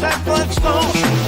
that bloodstone.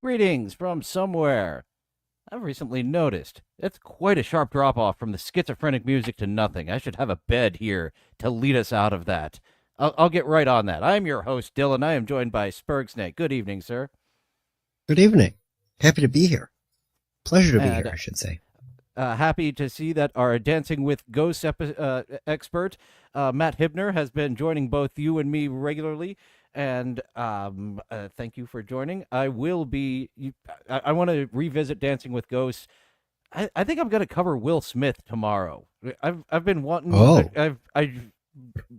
Greetings from somewhere. I've recently noticed it's quite a sharp drop off from the schizophrenic music to nothing. I should have a bed here to lead us out of that. I'll get right on that. I'm your host, Dylan. I am joined by Sperg. Good evening, sir. Good evening. Happy to be here. Pleasure to be here, I should say. Happy to see that our Dancing with Ghosts expert, Matt Hibner, has been joining both you and me regularly. And thank you for joining. I will be. I want to revisit Dancing with Ghosts. I think I'm going to cover Will Smith tomorrow. I've been wanting. Oh. I'm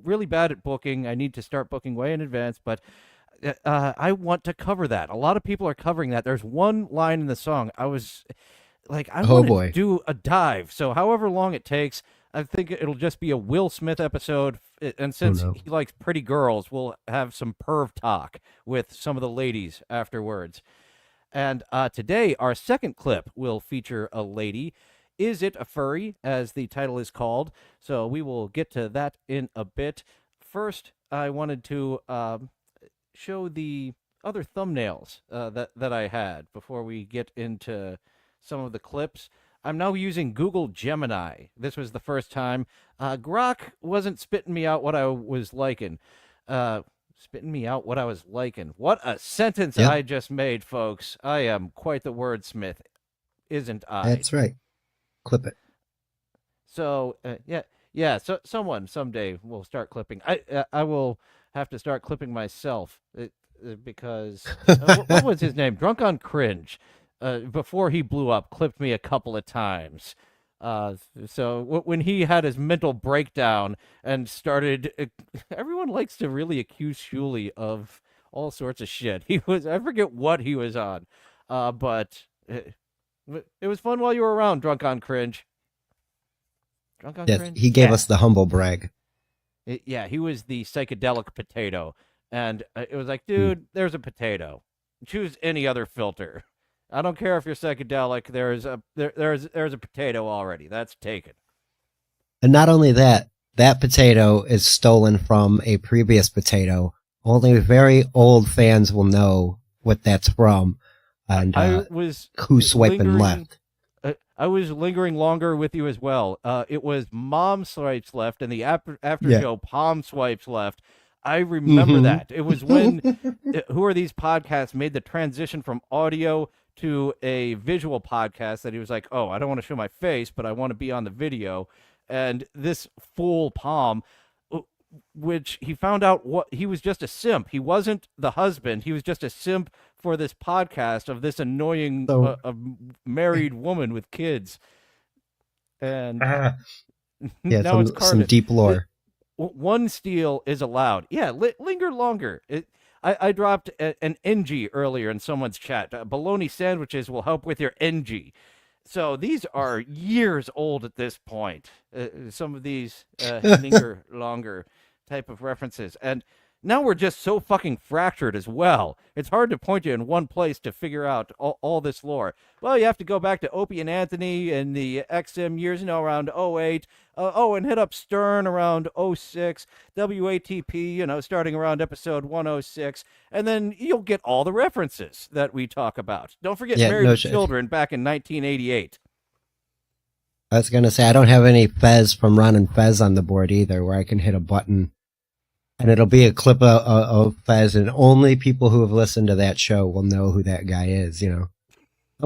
really bad at booking. I need to start booking way in advance, but I want to cover that. A lot of people are covering that. There's one line in the song. I was like, I want to do a dive. So however long it takes. I think it'll just be a Will Smith episode, and since he likes pretty girls, we'll have some perv talk with some of the ladies afterwards. And today, our second clip will feature a lady. Is It A Furry, as the title is called. So we will get to that in a bit. First, I wanted to show the other thumbnails that I had before we get into some of the clips. I'm now using Google Gemini. This was the first time. Grok wasn't spitting me out what I was liking. Spitting me out what I was liking. What a sentence I just made, folks. I am quite the wordsmith, isn't I? That's right. Clip it. So, yeah. So someone someday will start clipping. I will have to start clipping myself because what was his name? Drunk on Cringe. Before he blew up, clipped me a couple of times. So when he had his mental breakdown and started, everyone likes to really accuse Shuley of all sorts of shit. I forget what he was on, but it was fun while you were around, Drunk on Cringe. Drunk on Cringe? He gave us the humble brag. He was the psychedelic potato. And it was like, dude, there's a potato. Choose any other filter. I don't care if you're psychedelic. There's a potato already. That's taken. And not only that, that potato is stolen from a previous potato. Only very old fans will know what that's from. And who's swiping left. I was lingering longer with you as well. It was Mom Swipes Left and the after show Palm Swipes Left. I remember that. It was when Who Are These Podcasts made the transition from audio to a visual podcast that he was like, oh, I don't want to show my face, but I want to be on the video. And this fool Palm, which he found out he was just a simp. He wasn't the husband. He was just a simp for this podcast of this annoying married woman with kids. And now some deep lore. One steal is allowed. Yeah, linger longer. I dropped an NG earlier in someone's chat. Bologna sandwiches will help with your NG. So these are years old at this point. Some of these linger longer type of references. And Now we're just so fucking fractured as well. It's hard to point you in one place to figure out all this lore. Well, you have to go back to Opie and Anthony and the XM years, around '08. And hit up Stern around '06. WATP, starting around episode 106. And then you'll get all the references that we talk about. Don't forget Married with Children back in 1988. I was going to say, I don't have any Fez from Ron and Fez on the board either, where I can hit a button and it'll be a clip of Fez, and only people who have listened to that show will know who that guy is, I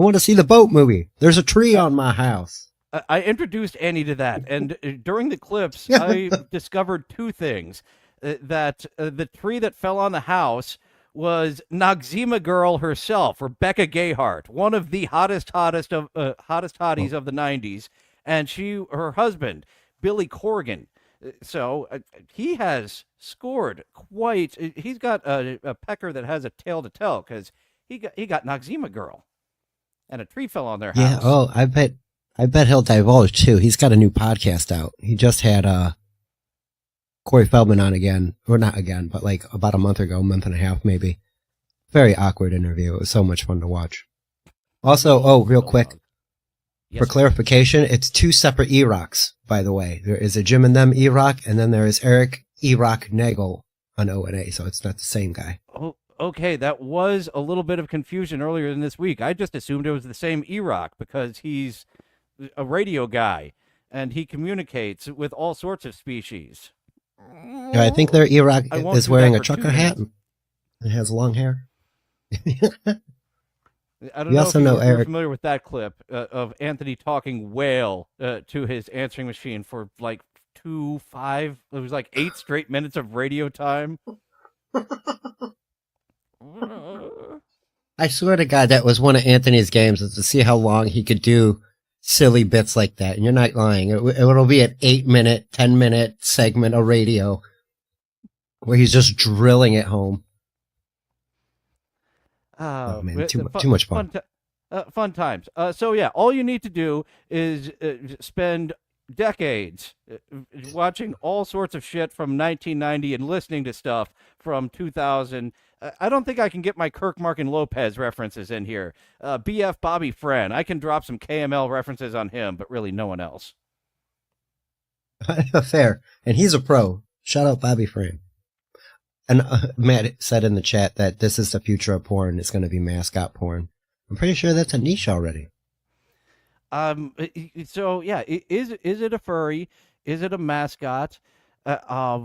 want to see the boat movie. There's a tree on my house. I introduced Annie to that, and during the clips, I discovered two things. That the tree that fell on the house was Noxzema girl herself, Rebecca Gayheart, one of the hottest hotties of the 90s, and her husband, Billy Corgan. So he has scored quite. He's got a pecker that has a tail to tell, because he got Noxzema girl, and a tree fell on their house. Yeah. Oh, I bet he'll divulge too. He's got a new podcast out. He just had Corey Feldman on again, or not again, but like about a month and a half maybe. Very awkward interview. It was so much fun to watch. Also, real quick. Yes. For clarification, it's two separate E-Rocks, by the way. There is a Jim and Them E-Rock, and then there is Eric E-Rock Nagel on O&A, so it's not the same guy. Oh, okay, that was a little bit of confusion earlier in this week. I just assumed it was the same E-Rock because he's a radio guy, and he communicates with all sorts of species. Yeah, I think their E-Rock is wearing a trucker hat and has long hair. I don't know if you're familiar with that clip of Anthony talking whale to his answering machine for like 8 straight minutes of radio time. I swear to God, that was one of Anthony's games, is to see how long he could do silly bits like that. And you're not lying. It'll be an 8-minute, 10-minute segment of radio where he's just drilling it home. Oh man, too much fun. Fun times. So yeah, all you need to do is spend decades watching all sorts of shit from 1990 and listening to stuff from 2000. I don't think I can get my Kirk, Mark, and Lopez references in here. BF Bobby Friend. I can drop some KML references on him, but really no one else. Fair. And he's a pro. Shout out Bobby Friend. And Matt said in the chat that this is the future of porn. It's going to be mascot porn. I'm pretty sure that's a niche already. So yeah, is it a furry? Is it a mascot? I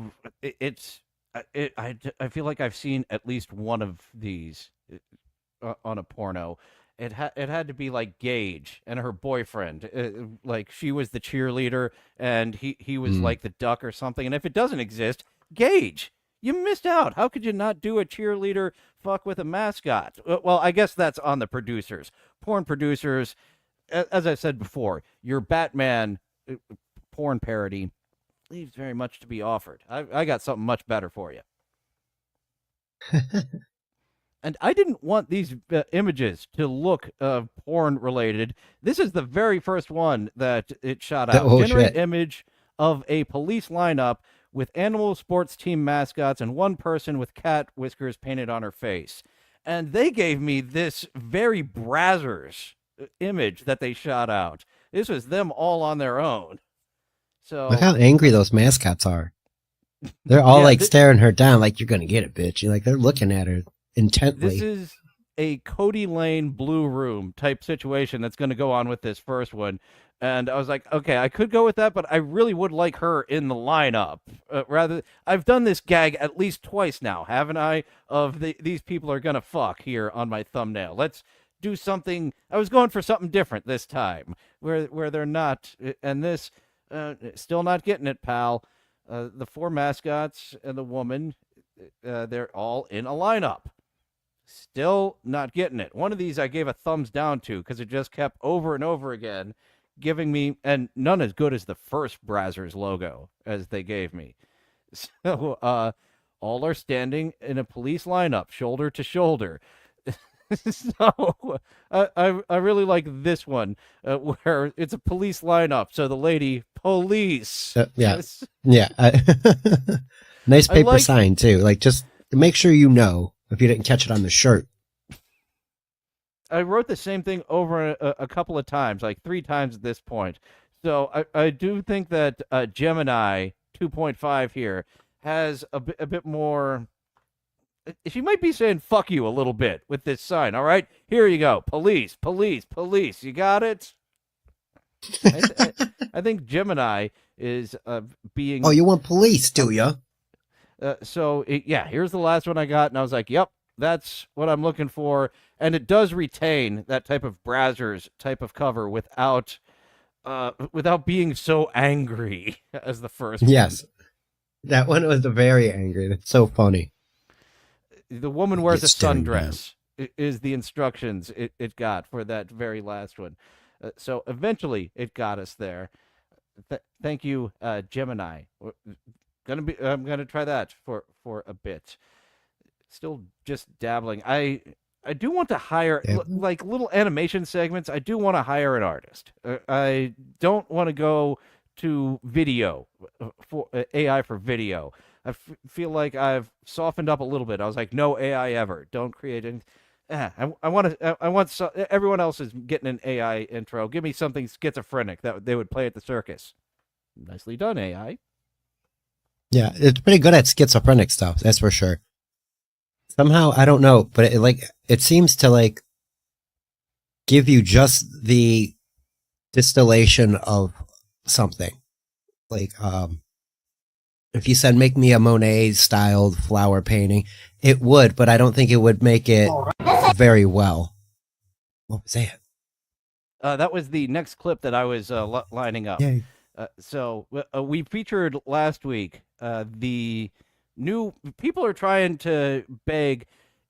feel like I've seen at least one of these on a porno. It had to be like Gage and her boyfriend. Like she was the cheerleader and he was like the duck or something. And if it doesn't exist, Gage. You missed out. How could you not do a cheerleader fuck with a mascot? Well, I guess that's on the producers. Porn producers, as I said before, your Batman porn parody leaves very much to be offered. I got something much better for you. And I didn't want these images to look porn related. This is the very first one that it shot out. Generate image of a police lineup with animal sports team mascots and one person with cat whiskers painted on her face. And they gave me this very Brazzers image that they shot out. This was them all on their own. So look how angry those mascots are. They're all staring her down like, you're going to get it, bitch. Like they're looking at her intently. This is a Cody Lane Blue Room type situation that's going to go on with this first one. And I was like, okay, I could go with that, but I really would like her in the lineup. I've done this gag at least twice now, haven't I? Of these people are going to fuck here on my thumbnail. Let's do something. I was going for something different this time, where they're not. And this, still not getting it, pal. The four mascots and the woman, they're all in a lineup. Still not getting it. One of these I gave a thumbs down to because it just kept over and over again giving me, and none as good as the first Brazzers logo as they gave me. So all are standing in a police lineup, shoulder to shoulder. So I really like this one where it's a police lineup. So the lady, police. Yeah. Yeah. Nice I paper like, sign too. Like, just make sure you know if you didn't catch it on the shirt. I wrote the same thing over a couple of times, like 3 times at this point. So I do think that Gemini 2.5 here has a bit more. She might be saying "fuck you" a little bit with this sign. All right, here you go. Police, police, police. You got it. I think Gemini is being. Oh, you want police, do you? Yeah, here's the last one I got, and I was like, "Yep, that's what I'm looking for." And it does retain that type of Brazzers type of cover without being so angry as the first Yes. That one was very angry. That's so funny. The woman wears a It's staring sundress is the instructions it got for that very last one. So eventually it got us there. Thank you, Gemini. I'm gonna try that for a bit. Still just dabbling. I do want to hire like little animation segments. I do want to hire an artist. I don't want to go to video for AI for video. Feel like I've softened up a little bit. I was like, no AI ever. Don't create any. I want everyone else is getting an AI intro. Give me something schizophrenic that they would play at the circus. Nicely done, AI. Yeah, it's pretty good at schizophrenic stuff. That's for sure. Somehow, I don't know, but it seems to like give you just the distillation of something. Like, if you said, make me a Monet styled flower painting, it would, but I don't think it would make it very well. What was that? That was the next clip that I was lining up. Yay. So we featured last week the new people are trying to beg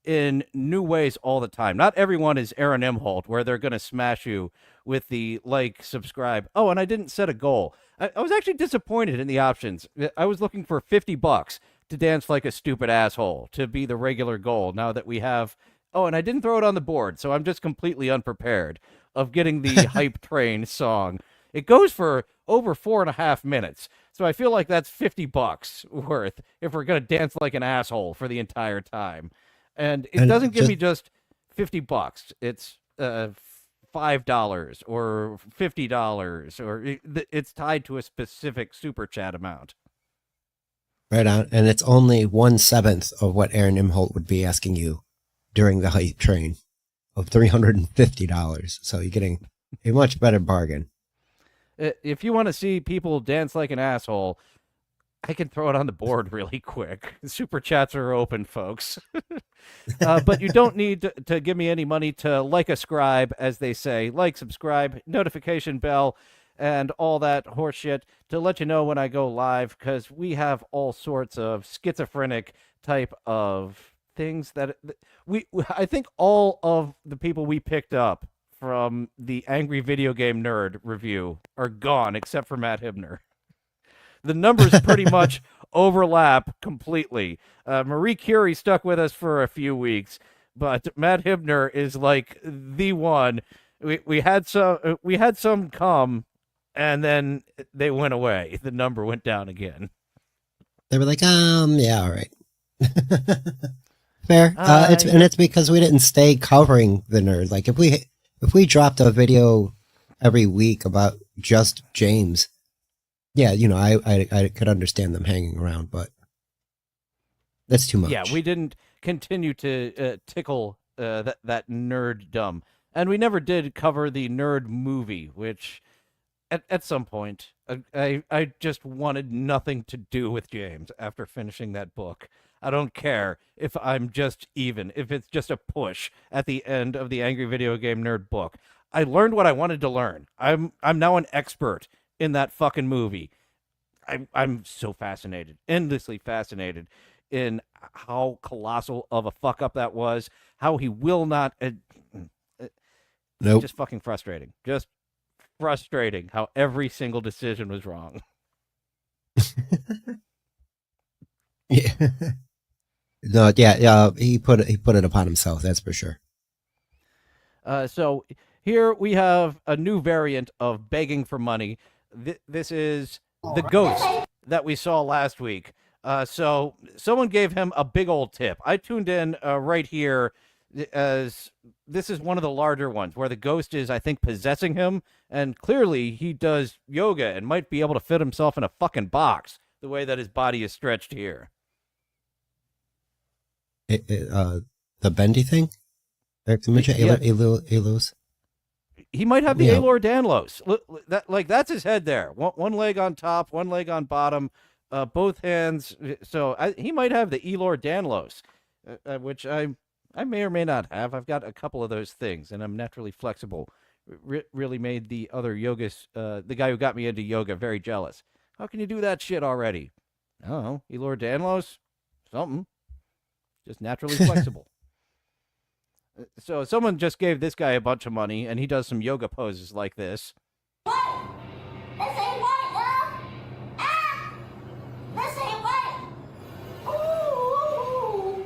in new ways all the time. Not everyone is Aaron Imholt, where they're going to smash you with the like, subscribe. Oh, and I didn't set a goal. I was actually disappointed in the options. I was looking for $50 to dance like a stupid asshole to be the regular goal. Now that we have, oh, and I didn't throw it on the board, so I'm just completely unprepared of getting the hype train song. It goes for over 4.5 minutes. So I feel like that's $50 worth if we're going to dance like an asshole for the entire time. And it doesn't give me just $50. It's $5 or $50, or it's tied to a specific super chat amount. Right on. And it's only 1/7 of what Aaron Imholt would be asking you during the hype train of $350. So you're getting a much better bargain. If you want to see people dance like an asshole, I can throw it on the board really quick. Super chats are open, folks. But you don't need to give me any money to like a scribe, as they say. Like, subscribe, notification bell, and all that horseshit to let you know when I go live, because we have all sorts of schizophrenic type of things that I think all of the people we picked up from the Angry Video Game Nerd review are gone, except for Matt Hibner. The numbers pretty much overlap completely. Marie Curie stuck with us for a few weeks, but Matt Hibner is like the one. We had some come, and then they went away. The number went down again. They were like, yeah, all right. Fair. It's because we didn't stay covering the nerd. Like, if we dropped a video every week about just James, yeah, I could understand them hanging around, but that's too much. Yeah, we didn't continue to tickle that nerddom, and we never did cover the nerd movie, which at some point I just wanted nothing to do with James after finishing that book. I don't care if I'm just even, if it's just a push at the end of the Angry Video Game Nerd book. I learned what I wanted to learn. I'm now an expert in that fucking movie. I'm so fascinated, endlessly fascinated in how colossal of a fuck up that was, how he will not Nope. Just fucking frustrating. Just frustrating how every single decision was wrong. Yeah. No, yeah, he put it upon himself, that's for sure. So here we have a new variant of begging for money. This is the ghost that we saw last week. So someone gave him a big old tip. I tuned in right here as this is one of the larger ones where the ghost is, I think, possessing him. And clearly he does yoga and might be able to fit himself in a fucking box the way that his body is stretched here. The bendy thing? Eric the Midget? Yeah. Alos? He might have the Alor Danlos. That's his head there. One leg on top, one leg on bottom, both hands. So he might have the Elor Danlos, which I may or may not have. I've got a couple of those things, and I'm naturally flexible. Really made the other yogas, the guy who got me into yoga, very jealous. How can you do that shit already? I don't know. Elor Danlos? Something. Just naturally flexible. So someone just gave this guy a bunch of money, and he does some yoga poses like this. What? This ain't right, Ah! This ain't right. Ooh.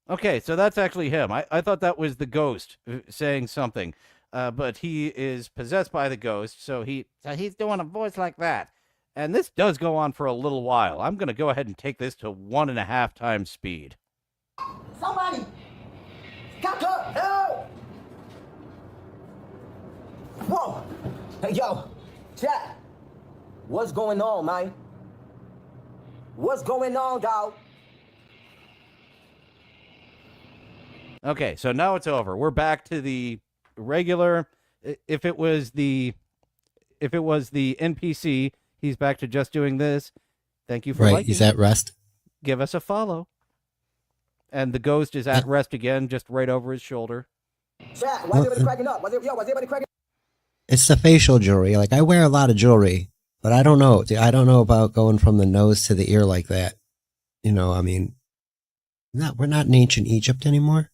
Okay, so that's actually him. I thought that was the ghost saying something, but he is possessed by the ghost, so he's doing a voice like that. And this does go on for a little while. I'm going to go ahead and take this to 1.5 times speed. Somebody! Doctor! Help! Whoa! Hey, yo! Chat! What's going on, man? What's going on, dog? Okay, so now it's over. We're back to the regular. If it was the NPC, he's back to just doing this. Thank you for liking. He's at rest. Give us a follow. And the ghost is at rest again, just right over his shoulder. Chat, why is everybody cracking up? Why's everybody cracking up? It's the facial jewelry. Like, I wear a lot of jewelry, but I don't know. I don't know about going from the nose to the ear like that. You know, I mean, we're not in ancient Egypt anymore.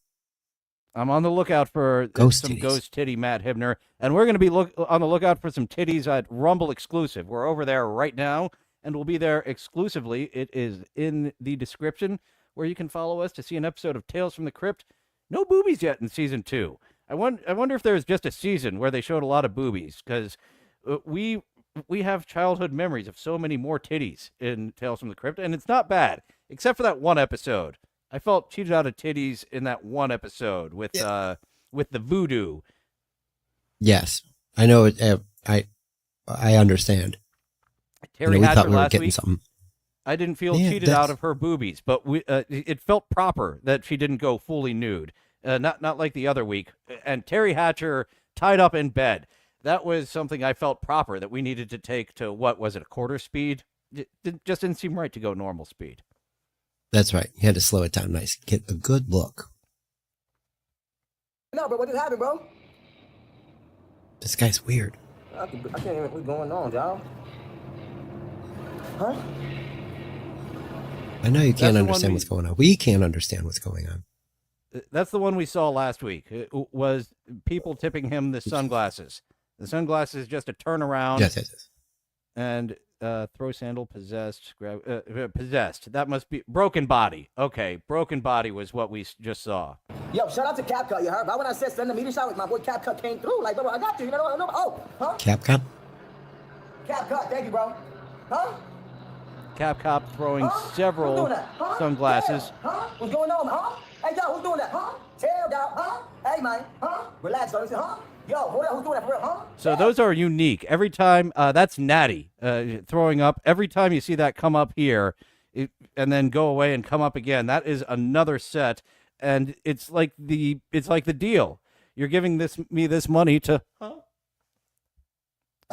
I'm on the lookout for some ghost titty Matt Hibner, and we're going to be on the lookout for some titties at Rumble exclusive. We're over there right now, and we'll be there exclusively. It is in the description where you can follow us to see an episode of Tales from the Crypt. No boobies yet in season 2. I wonder if there's just a season where they showed a lot of boobies, because we have childhood memories of so many more titties in Tales from the Crypt, and it's not bad, except for that one episode. I felt cheated out of titties in that one episode with the voodoo. Yes, I know. I understand. Terry we Hatcher thought we were last getting week. Something. I didn't feel cheated out of her boobies, but it felt proper that she didn't go fully nude. Not like the other week. And Terry Hatcher tied up in bed. That was something I felt proper that we needed to take to, what was it, a quarter speed? It just didn't seem right to go normal speed. That's right. You had to slow it down nice. Get a good look. No, bro, what just happened, bro? This guy's weird. I can't even, what's going on, dog? Huh? I know you can't understand what's going on. We can't understand what's going on. That's the one we saw last week. It was people tipping him the sunglasses. The sunglasses just a turnaround. Yes. And throw sandal, possessed, possessed. That must be broken body. Okay, broken body was what we just saw. Yo, shout out to CapCut, you heard? But when I said send the media shot, my boy CapCut came through. Like, bro, I got you. You know, oh, huh? CapCut? CapCut, thank you, bro. Huh? CapCut throwing several sunglasses. Yeah. Huh? What's going on, huh? Hey, yo, who's doing that, huh? Tail down, huh? Hey, man, huh? Relax, son. Huh? Yo, hold on, who's doing that for real, huh? So those are unique. Every time, that's Natty throwing up. Every time you see that come up here and then go away and come up again, that is another set. And it's like the deal. You're giving me this money to. Huh?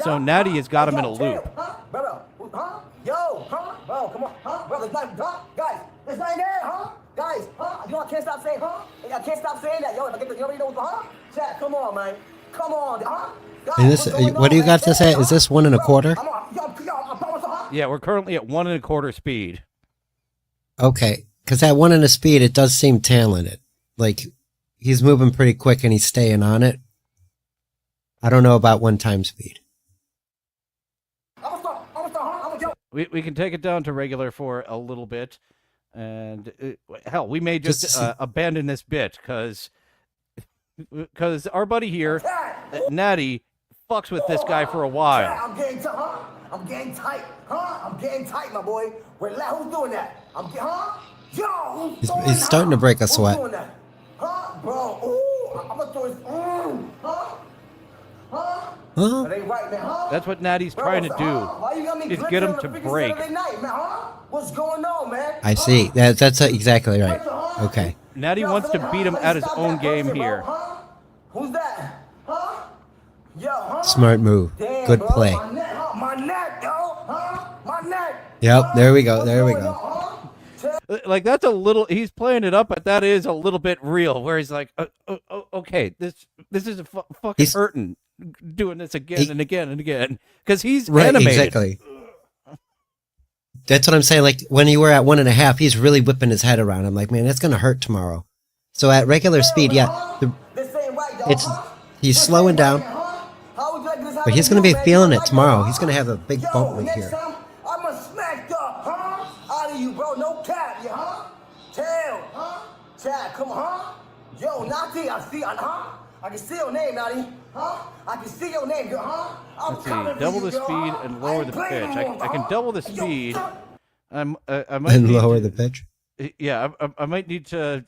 So Natty has got him in a loop. Huh? Bro, huh? Yo, huh? Bro, come on, huh? Bro, it's not, huh? Guys, it's not in there, huh? Guys, huh? You know I can't stop saying, huh? I can't stop saying that. Yo, if I get the, you already know, huh? Chat, come on, man. Come on, huh? Guys, what do you got to say? Is this 1 1/4? Yeah, we're currently at 1 1/4 speed. Okay, because at 1 1/4 speed, it does seem talented. Like, he's moving pretty quick and he's staying on it. I don't know about 1 time speed. We can take it down to regular for a little bit. And hell, we may just abandon this bit because our buddy here, Natty, fucks with this guy for a while. I'm getting tight, huh? I'm getting tight, my boy. Relax, who's doing that? Huh? Yo, He's starting to break a sweat. Who's doing that? Huh, bro? Ooh, I'm gonna throw his, huh? Huh? That ain't right, man, huh? That's what Natty's trying to do. Why you got me Is get him to freaking break. Saturday night, man, huh? What's going on, man? I see. That's exactly right. Okay. Natty wants to beat him at his own game here. Who's that? Huh? Yo, huh? Smart move. Damn, Good bro. play. My neck, yo, huh? My neck. Yep, Huh? there we go. What's There we going go. on, huh? Like that's a little. He's playing it up, but that is a little bit real. Where he's like, okay, this is a fucking He's- hurting, doing this again and again and again because he's Right, animated. exactly. That's what I'm saying. Like when you were at 1.5, he's really whipping his head around. I'm like, man, that's gonna hurt tomorrow. So at regular speed, yeah, This ain't right, dog, it's huh? he's slowing down, How would you like this but he's gonna happen to be you, man? feeling You it like tomorrow. huh? He's gonna have a big Yo, bump right next here. time, I'm a smacked up, huh? Out of you, bro. No cap, yeah, huh? Tail, huh? Chad, come on, huh? Yo, Nati, I see, huh? I can see your name, Nati, huh? I can see your name, girl, huh? I'm Let's see, coming for double you, the girl, speed huh? and I lower ain't the playing pitch. no more, I can huh? double the Yo, speed. son. I might And need lower to- the pitch. Yeah, I might need to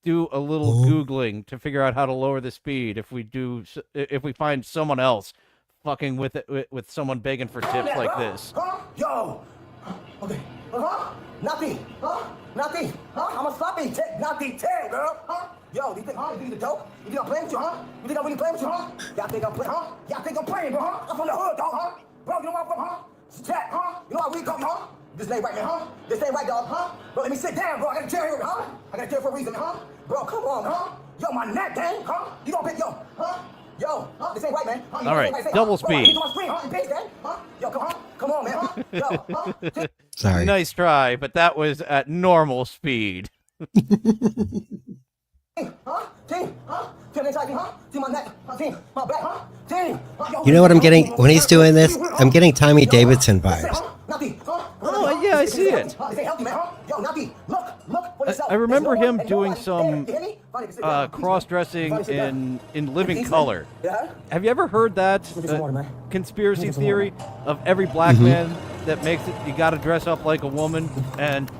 do a little googling to figure out how to lower the speed if we find someone else fucking with it with someone begging for tips like this. Huh? Yo. Okay. Nothing. Nothing. I'm a sloppy nothing tail, girl. Yo, do you think, you think it's a joke? You think I'm playing with you, You think I'm really playing with you, Y'all think I'm playing, Y'all think I'm playing, bro, I'm from the hood, dog, Bro, you know where I'm from, Chat, You know how we come, This ain't right, man, This ain't right, dog, Bro, let me sit down, bro. I got a chair here, I got a chair for a reason, Bro, come on, Yo, my neck, gang, You gonna pick, Yo, this ain't right, man. All right, double speed. Yo, come on, man. Yo, Sorry. Nice try, but that was at normal speed. See my neck, my back, You know what I'm getting when he's doing this? I'm getting Tommy Davidson vibes. Oh, yeah, I see it. I remember him doing some cross-dressing in Living Color. Have you ever heard that conspiracy theory of every black man that makes it, you got to dress up like a woman? And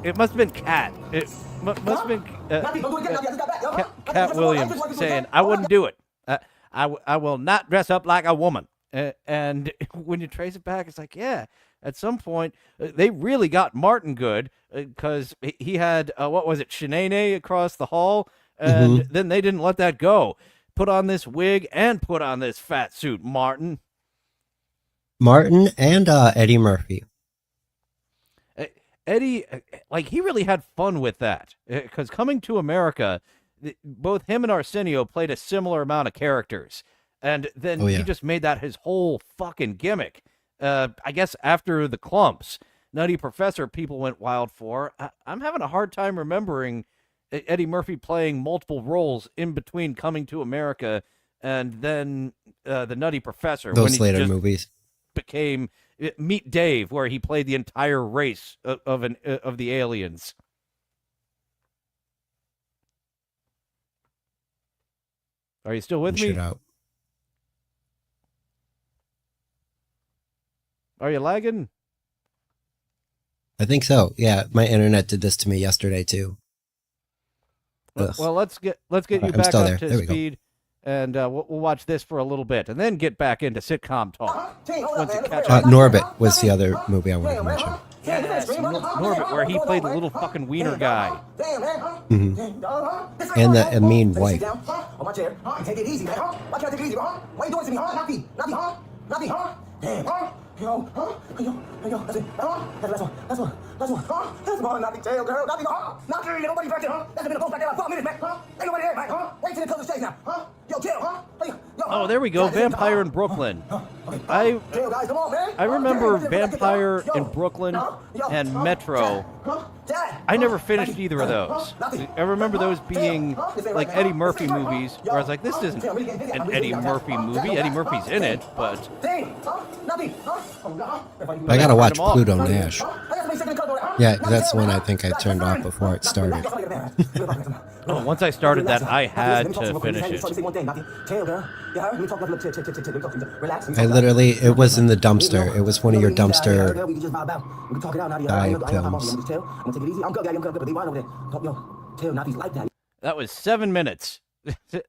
it must have been Cat. It must have been Cat Williams saying, "I wouldn't do it. I will not dress up like a woman." And when you trace it back, it's like, yeah, at some point, they really got Martin good because he had, what was it, Shanae across the hall, and then they didn't let that go. Put on this wig and put on this fat suit, Martin. Martin and Eddie Murphy. Eddie, like, he really had fun with that because Coming to America, both him and Arsenio played a similar amount of characters. And then he just made that his whole fucking gimmick. I guess after the Clumps, Nutty Professor, people went wild for. I'm having a hard time remembering Eddie Murphy playing multiple roles in between Coming to America and then the Nutty Professor. Those when he later just movies became Meet Dave, where he played the entire race of the aliens. Are you still with me? Out. Are you lagging? I think so. Yeah, my internet did this to me yesterday too. Well, let's get you I'm back still up there. to There we go. speed, and we'll watch this for a little bit, and then get back into sitcom talk. Once it catches up. Norbit was the other movie I wanted to mention. Yes, Norbit, where he played the little fucking wiener guy. And the mean wife. On my chair, take it easy, man, Why can't I take it easy, bro, Why you doing to me, Nappy, Damn, Yo, that's it, That's one, that's one, Nappy, tail, girl, Nappy, nobody back there, That's been a ghost back there like 4 minutes, man, Ain't nobody there, man, Wait till it comes to stage now, Yo, chill, Oh, there we go, Vampire in Brooklyn. I remember Vampire in Brooklyn and Metro. I never finished either of those. I remember those being like Eddie Murphy movies, where I was like, this isn't an Eddie Murphy movie. Eddie Murphy's in it, but... I gotta watch Pluto Nash. Yeah, that's one I think I turned off before it started. Once I started that, I had to finish it. I literally, it was in the dumpster. It was one of your dumpster We can just vibe out. We can talk it out, Naughty. dive I'm films. gonna take it easy. I'm good, I'm good, but they right over there. Yo, Tail, Naughty's like that. That was 7 minutes.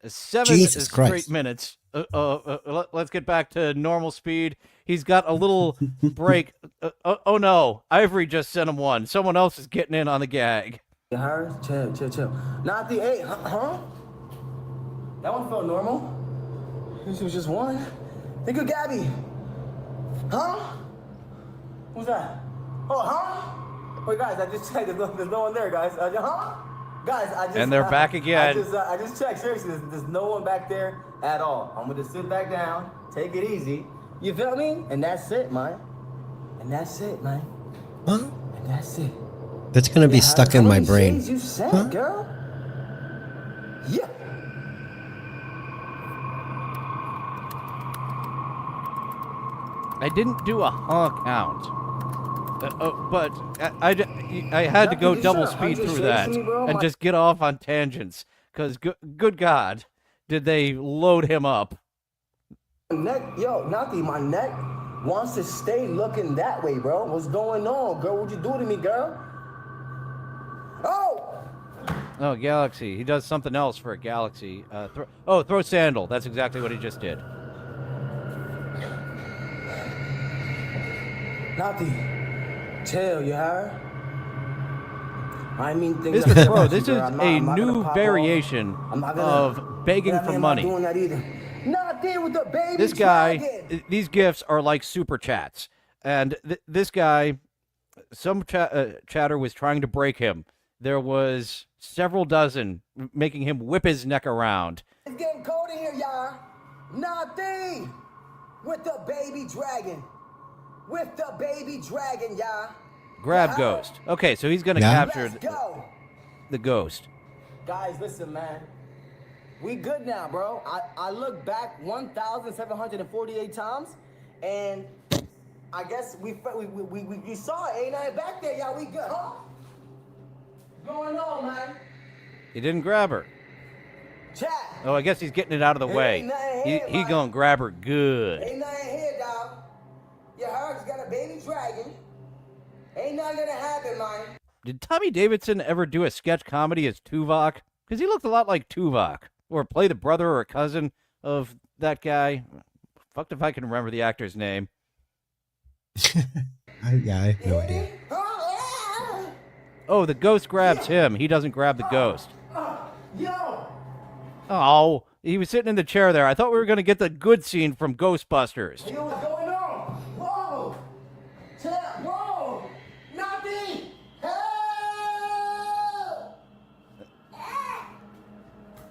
7 Jesus straight Christ. minutes. Let's get back to normal speed. He's got a little break. Oh no, Ivory just sent him one. Someone else is getting in on the gag. You heard? Chill. Naughty, hey, huh? That one felt normal. This was just one. Think of Gabby. Huh? Who's that? Oh, huh? Wait, guys, I just checked. There's no one there, guys. Huh? Guys, I just... And they're back again. I just checked. Seriously, there's no one back there at all. I'm gonna sit back down, take it easy. You feel me? And that's it, man. And that's it, man. Huh? And that's it. That's gonna be stuck in my brain. You said, Huh? girl? Yeah. I didn't do a honk count. But I had to go double speed through that and just get off on tangents. Because, good God, did they load him up. Naughty, my neck wants to stay looking that way, bro. What's going on, girl? What'd you do to me, girl? Oh, Galaxy. He does something else for a Galaxy. Throw sandal. That's exactly what he just did. Naughty, chill, you heard? I mean, things This is I'm a not new gonna variation of begging for money. With the baby This guy, dragon. these gifts are like super chats. And this guy, some chatter was trying to break him. There was several dozen making him whip his neck around. It's getting cold in here, y'all. Naughty with the baby dragon. With the baby dragon, y'all. Grab Ghost. Okay, so he's going to capture the Ghost. Guys, listen, man. We good now, bro. I look back 1,748 times, and I guess we saw it. Ain't nothing back there, y'all. We good, huh? What's going on, man? He didn't grab her. Chat. Oh, I guess he's getting it out of the way. He gonna grab her good. Ain't nothing here, dog. You heard? He's got a baby dragon. Ain't nothing gonna happen, man. Did Tommy Davidson ever do a sketch comedy as Tuvok? Because he looked a lot like Tuvok. Or play the brother or a cousin of that guy. Fucked if I can remember the actor's name. I have no idea. Oh, the ghost grabs him. He doesn't grab the ghost. Yo! Oh, he was sitting in the chair there. I thought we were going to get the good scene from Ghostbusters. Yo, what's going on? Whoa! Chat, whoa! Nothing! Help!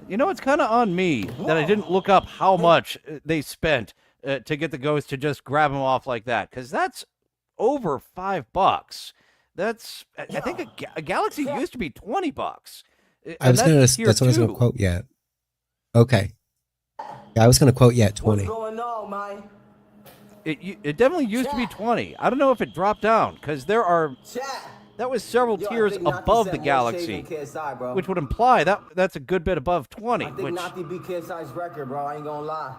You know, it's kind of on me that I didn't look up how much they spent to get the ghost to just grab him off like that. Because that's over $5. That's, I think a Galaxy used to be $20. That's what I was going to quote yet. Okay. Yeah, I was going to quote yet 20. What's going on, man? It definitely used to be 20. I don't know if it dropped down because there are that was several tiers above the Galaxy, which would imply that's a good bit above 20. I think Naughty beat KSI's record, bro. I ain't gonna lie.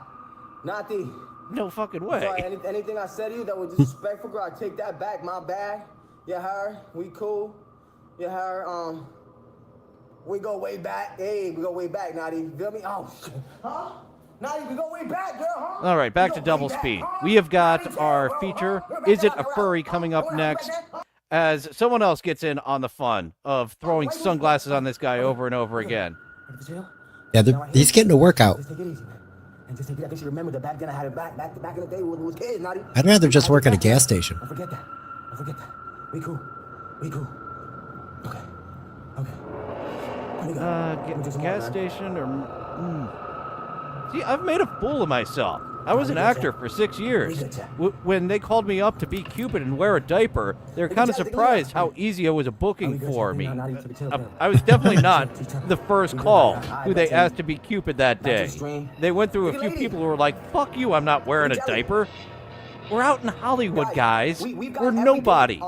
Naughty. No fucking way. Sorry, anything I said to you that was disrespectful, bro, I take that back. My bad. You heard? We cool. You heard? We go way back. Hey, we go way back, Naughty. You feel me? Oh, shit. Huh? Naughty, we go way back, girl, huh? All right, back to double speed. We have got our feature, Is It A Furry, coming up next, as someone else gets in on the fun of throwing sunglasses on this guy over and over again. Yeah, he's getting a workout. Just take it easy, man. And just take it. I guess you remember that back then I had it back in the day when we was kids, Naughty. I'd rather just work at a gas station. Don't forget that. Don't forget that. We cool. We cool. Okay. Gas station or... See, I've made a fool of myself. I was an actor for 6 years. When they called me up to be Cupid and wear a diaper, they were kind of surprised how easy it was a booking for me. I was definitely not the first call who they asked to be Cupid that day. They went through a few people who were like, fuck you, I'm not wearing a diaper. We're out in Hollywood, guys. We're nobody.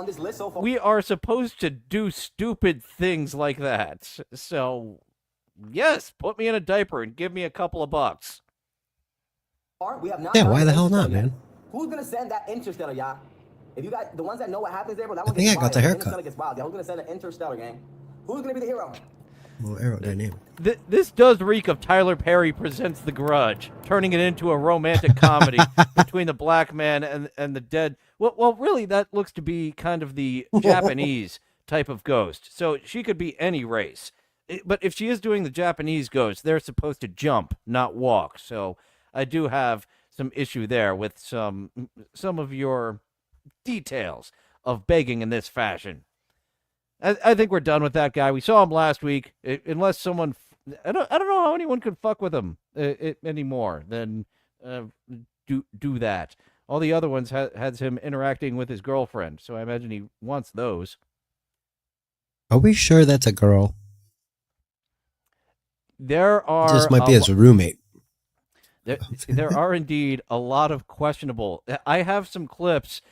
We are supposed to do stupid things like that. So, yes, put me in a diaper and give me a couple of bucks. Yeah, why the hell not, man? Who's gonna send that Interstellar, y'all? If you got the ones that know what happens there, bro, that one think gets I got wild. the haircut. Interstellar gets wild. Y'all, who's gonna send an Interstellar, gang? Who's gonna be the hero? Well, aerodynamic. This does reek of Tyler Perry Presents The Grudge, turning it into a romantic comedy between the black man and the dead. Well, really, that looks to be kind of the Japanese type of ghost. So she could be any race. But if she is doing the Japanese ghost, they're supposed to jump, not walk. So I do have some issue there with some of your details of begging in this fashion. I think we're done with that guy. We saw him last week. Unless someone, I don't know how anyone could fuck with him anymore. Then do that. All the other ones has him interacting with his girlfriend, so I imagine he wants those. Are we sure that's a girl? There are This might be as a roommate. There are indeed a lot of questionable. I have some clips.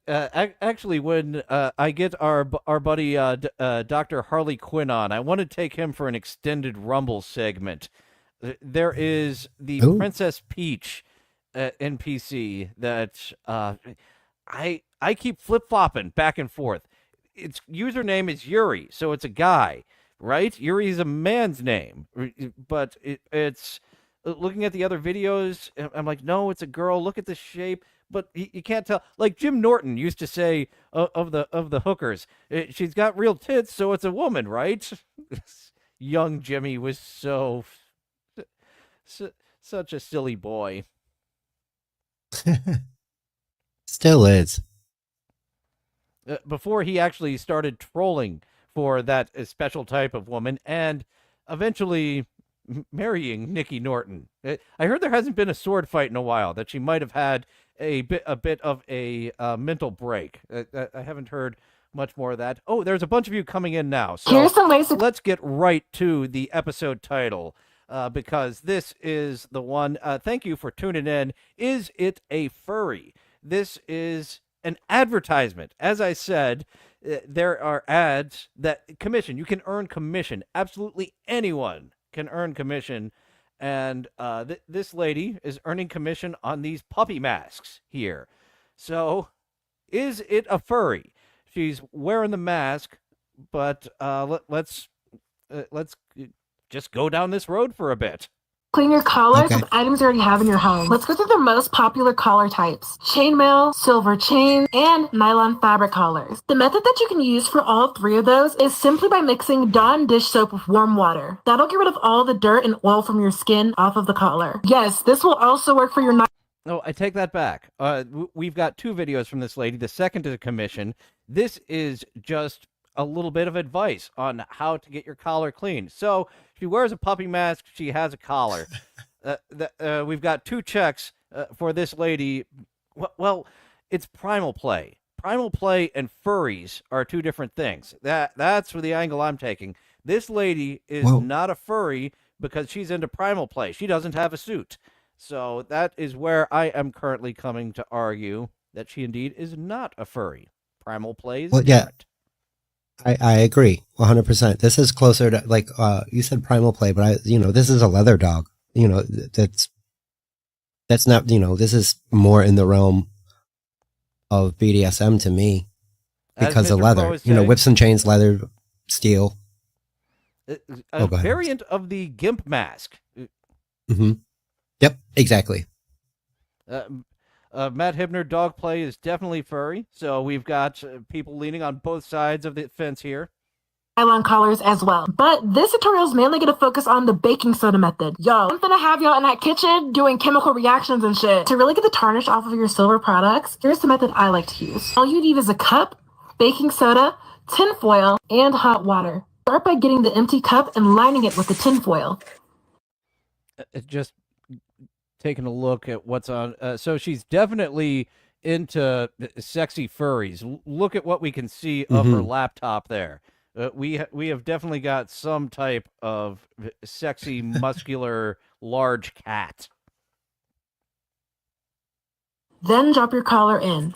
Actually, when I get our buddy Dr. Harley Quinn on, I want to take him for an extended Rumble segment. There is the Princess Peach NPC that I keep flip-flopping back and forth. Its username is Yuri, so it's a guy, right? Yuri is a man's name, but it's looking at the other videos, I'm like, no, it's a girl. Look at the shape. But you can't tell. Like Jim Norton used to say of the hookers, she's got real tits, so it's a woman, right? Young Jimmy was such a silly boy. Still is. Before he actually started trolling for that special type of woman and eventually marrying Nikki Norton. I heard there hasn't been a sword fight in a while, that she might have had a bit of a mental break. I haven't heard much more of that. Oh, there's a bunch of you coming in now. So let's get right to the episode title, because this is the one. Thank you for tuning in. Is It A Furry? This is an advertisement. As I said, there are ads that commission. You can earn commission. Absolutely anyone can earn commission. And this lady is earning commission on these puppy masks here. So, is it a furry? She's wearing the mask, but let's just go down this road for a bit. Clean your collars with items you already have in your home. Let's go through the most popular collar types: chainmail, silver chain, and nylon fabric collars. The method that you can use for all three of those is simply by mixing Dawn dish soap with warm water. That'll get rid of all the dirt and oil from your skin off of the collar. Yes, this will also work for your Oh, I take that back. We've got two videos from this lady. The second is a commission. This is just a little bit of advice on how to get your collar clean. So she wears a puppy mask. She has a collar. We've got two checks for this lady. Well, it's primal play. Primal play and furries are two different things. That's the angle I'm taking. This lady is not a furry because she's into primal play. She doesn't have a suit. So that is where I am currently coming to argue that she indeed is not a furry. Primal play is different. I agree 100%. This is closer to, like, you said primal play, but this is a leather dog. That's not, this is more in the realm of BDSM to me because of leather, whips and chains, leather, steel. A variant of the gimp mask. Mm-hmm. Yep, exactly. Matt Hibner, dog play is definitely furry. So we've got people leaning on both sides of the fence here. Nylon collars as well. But this tutorial is mainly going to focus on the baking soda method. Yo, I'm gonna have y'all in that kitchen doing chemical reactions and shit. To really get the tarnish off of your silver products, here's the method I like to use. All you need is a cup, baking soda, tin foil, and hot water. Start by getting the empty cup and lining it with the tin foil. Just taking a look at what's on. So she's definitely into sexy furries. Look at what we can see of her laptop there. We have definitely got some type of sexy, muscular, large cat. Then drop your collar in.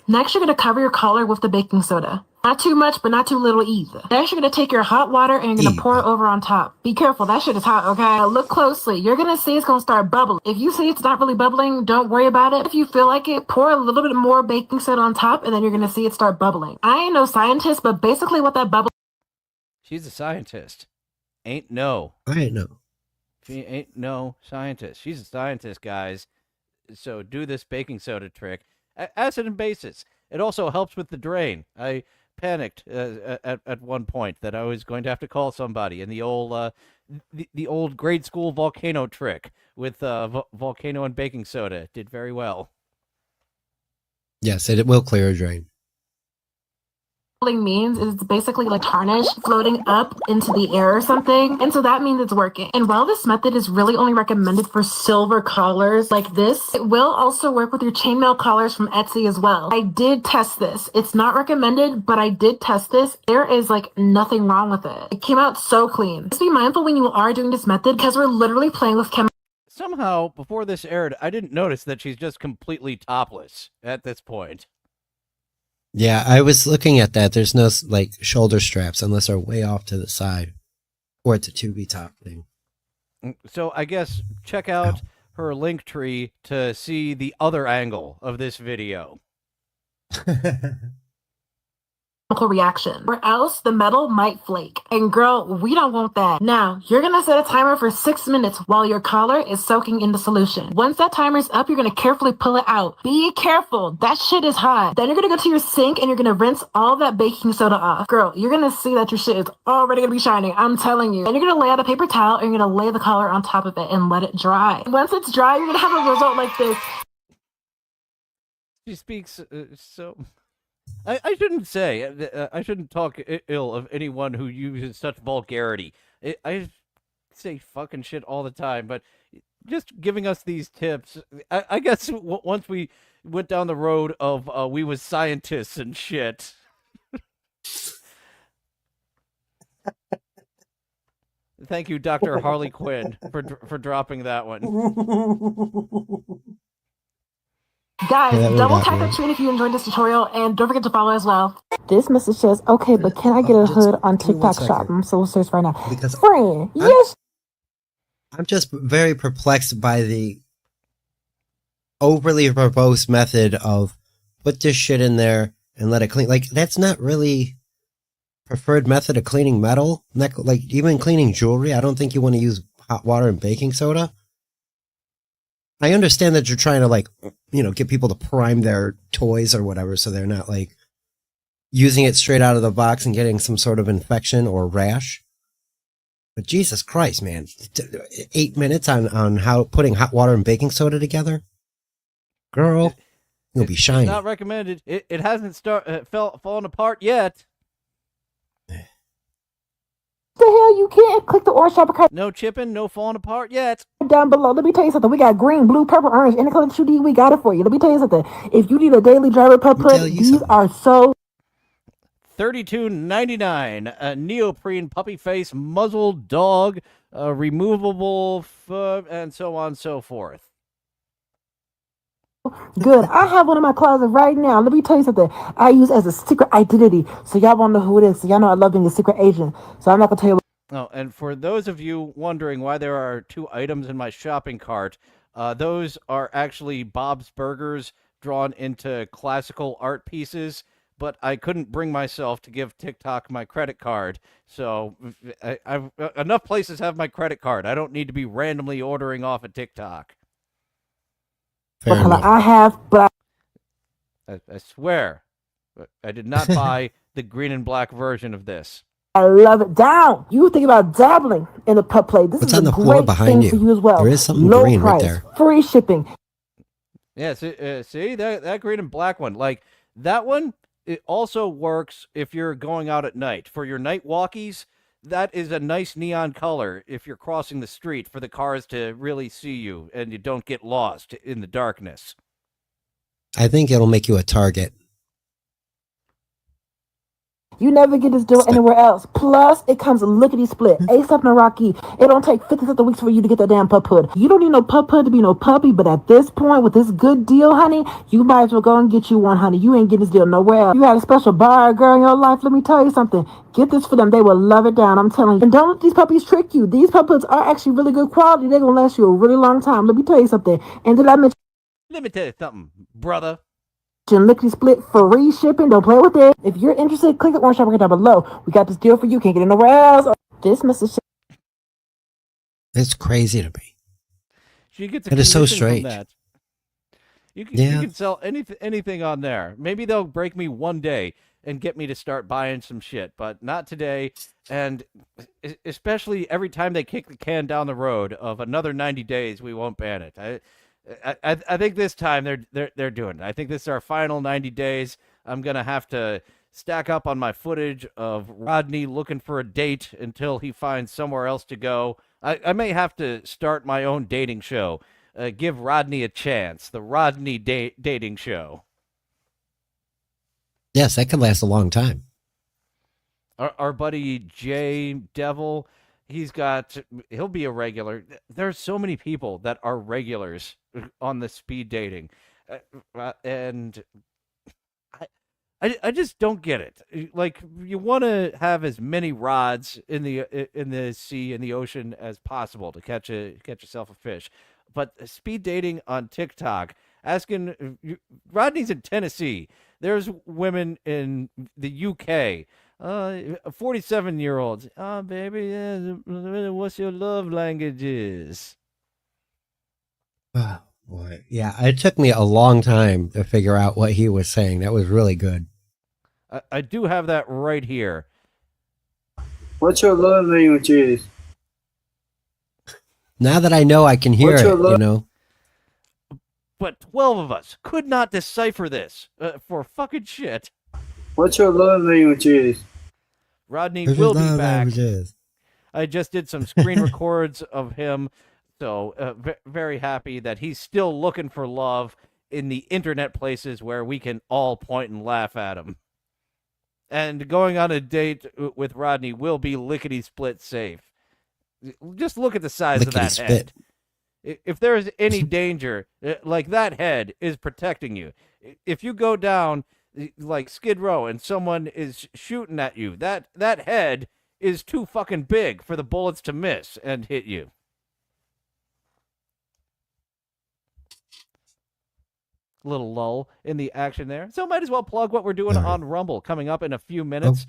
Next, you're going to cover your collar with the baking soda. Not too much, but not too little either. Next, you're going to take your hot water and you're going to pour it over on top. Be careful. That shit is hot, okay? Look closely. You're going to see it's going to start bubbling. If you see it's not really bubbling, don't worry about it. If you feel like it, pour a little bit more baking soda on top and then you're going to see it start bubbling. I ain't no scientist, but basically what that bubble... She's a scientist. Ain't no. I ain't know. She ain't no scientist. She's a scientist, guys. So do this baking soda trick. Acid and bases. It also helps with the drain. I panicked at one point that I was going to have to call somebody, and the old grade school volcano trick with volcano and baking soda did very well. Yes, it will clear a drain. Means is it's basically like tarnish floating up into the air or something, and so that means it's working. And while this method is really only recommended for silver collars like this, it will also work with your chainmail collars from Etsy as well. I did test this. It's not recommended, but I did test this. There is like nothing wrong with it. It came out so clean. Just be mindful when you are doing this method because we're literally playing with chemicals. Somehow, before this aired, I didn't notice that she's just completely topless at this point. Yeah, I was looking at that. There's no like shoulder straps unless they're way off to the side, or it's a 2B top thing. So I guess check out her link tree to see the other angle of this video. Reaction, or else the metal might flake. And girl, we don't want that. Now, you're gonna set a timer for 6 minutes while your collar is soaking in the solution. Once that timer's up, you're gonna carefully pull it out. Be careful, that shit is hot. Then you're gonna go to your sink and you're gonna rinse all that baking soda off. Girl, you're gonna see that your shit is already gonna be shining, I'm telling you. And you're gonna lay out a paper towel and you're gonna lay the collar on top of it and let it dry. Once it's dry, you're gonna have a result like this. She speaks so... I shouldn't say, I shouldn't talk ill of anyone who uses such vulgarity. I say fucking shit all the time, but just giving us these tips, I guess once we went down the road of we was scientists and shit. Thank you, Dr. Harley Quinn, for dropping that one. Guys, double tap that screen if you enjoyed this tutorial, and don't forget to follow as well. This message says, okay, but can I get a hood on TikTok shop? I'm so serious right now. Because friend, yes. I'm just very perplexed by the overly verbose method of put this shit in there and let it clean. Like, that's not really preferred method of cleaning metal. Like, even cleaning jewelry, I don't think you want to use hot water and baking soda. I understand that you're trying to, like, you know, get people to prime their toys or whatever, so they're not, like, using it straight out of the box and getting some sort of infection or rash. But Jesus Christ, man. 8 minutes on how putting hot water and baking soda together? Girl, you'll be shiny. It's not recommended. It hasn't fallen apart yet. The hell, you can't click the orange shopper no chipping, no falling apart yet. Down below. Let me tell you something. We got green, blue, purple, orange, any color that you need, we got it for you. Let me tell you something. If you need a daily driver put, these are so $32.99. A neoprene puppy face muzzle dog, removable and so on and so forth. Good. I have one in my closet right now. Let me tell you something. I use as a secret identity. So y'all want to know who it is. So y'all know I love being a secret agent. So I'm not going to tell you. Oh, and for those of you wondering why there are 2 items in my shopping cart, those are actually Bob's Burgers drawn into classical art pieces, but I couldn't bring myself to give TikTok my credit card. So I've enough places have my credit card. I don't need to be randomly ordering off of TikTok. What color I have, but I swear, I did not buy the green and black version of this. I love it. Down. You think about dabbling in the pup play. This What's is on a the floor great behind thing for you as well. There is something Low green price, right there. free shipping. Yeah, see that green and black one. Like, that one, it also works if you're going out at night. For your night walkies, that is a nice neon color if you're crossing the street for the cars to really see you and you don't get lost in the darkness. I think it'll make you a target. You never get this deal anywhere else. Plus, it comes lickety split. ASAP Naraki. It don't take 50 something weeks for you to get that damn pup hood. You don't need no pup hood to be no puppy, but at this point, with this good deal, honey, you might as well go and get you one, honey. You ain't getting this deal nowhere else. You had a special bar girl in your life. Let me tell you something. Get this for them. They will love it down. I'm telling you. And don't let these puppies trick you. These pup hoods are actually really good quality. They're going to last you a really long time. Let me tell you something. And did I mention? Let me tell you something, brother. Lickety split free shipping. Don't play with it. If you're interested, click the orange shopper down below. We got this deal for you. Can't get it nowhere else. This message. It's crazy to me. She gets it is so strange. That. You can sell anything on there. Maybe they'll break me one day and get me to start buying some shit, but not today. And especially every time they kick the can down the road of another 90 days, we won't ban it. I think this time they're doing it. I think this is our final 90 days. I'm gonna have to stack up on my footage of Rodney looking for a date until he finds somewhere else to go. I may have to start my own dating show. Give Rodney a chance. The Rodney dating show. Yes, that could last a long time. Our buddy Jay Devil, he'll be a regular. There's so many people that are regulars on the speed dating, and I just don't get it. Like, you want to have as many rods in the sea, in the ocean as possible to catch yourself a fish, but speed dating on TikTok, asking Rodney's in Tennessee. There's women in the UK. 47-year-olds. Oh, baby, what's your love languages? Oh, boy. Yeah, it took me a long time to figure out what he was saying. That was really good. I do have that right here. What's your love languages? Now that I know, I can hear it, you know. But 12 of us could not decipher this for fucking shit. What's your love languages? Rodney will be back. I just did some screen records of him, so very happy that he's still looking for love in the internet places where we can all point and laugh at him. And going on a date with Rodney will be lickety-split safe. Just look at the size of that head. If there is any danger, like, that head is protecting you. If you go down like Skid Row and someone is shooting at you, that head is too fucking big for the bullets to miss and hit you. Little lull in the action there. So might as well plug what we're doing on Rumble coming up in a few minutes.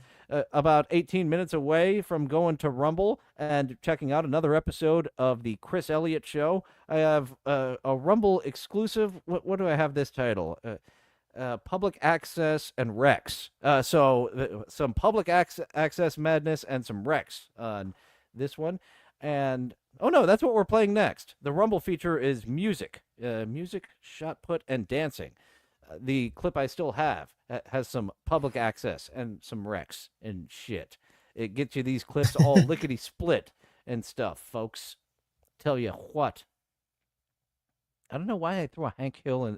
About 18 minutes away from going to Rumble and checking out another episode of the Chris Elliott Show. I have a Rumble exclusive. What do I have this title? Public Access and Rex. So some public access madness and some Rex on this one. And oh no, that's what we're playing next. The Rumble feature is music, shot put, and dancing. The clip I still have has some public access and some Rex and shit. It gets you these clips all lickety split and stuff, folks. Tell you what. I don't know why I threw a Hank Hill and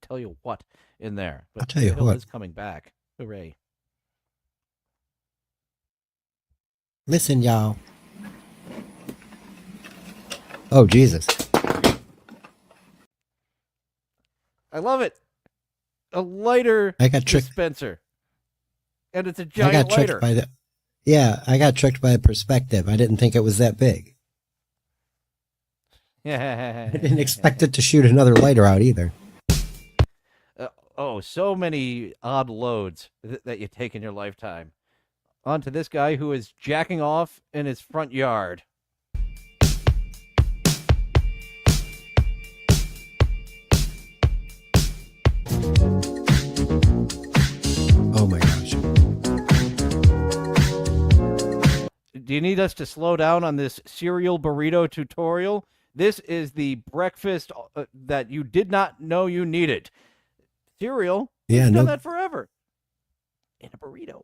tell you what in there, but I'll tell you Hill what. is coming back. Hooray! Listen, y'all. Oh, Jesus. I love it. A lighter dispenser. And it's a giant lighter. I got tricked by the perspective. I didn't think it was that big. I didn't expect it to shoot another lighter out either. So many odd loads that you take in your lifetime. On to this guy who is jacking off in his front yard. Oh my gosh. Do you need us to slow down on this cereal burrito tutorial? This is the breakfast that you did not know you needed. Cereal? Yeah, We've done that forever. In a burrito.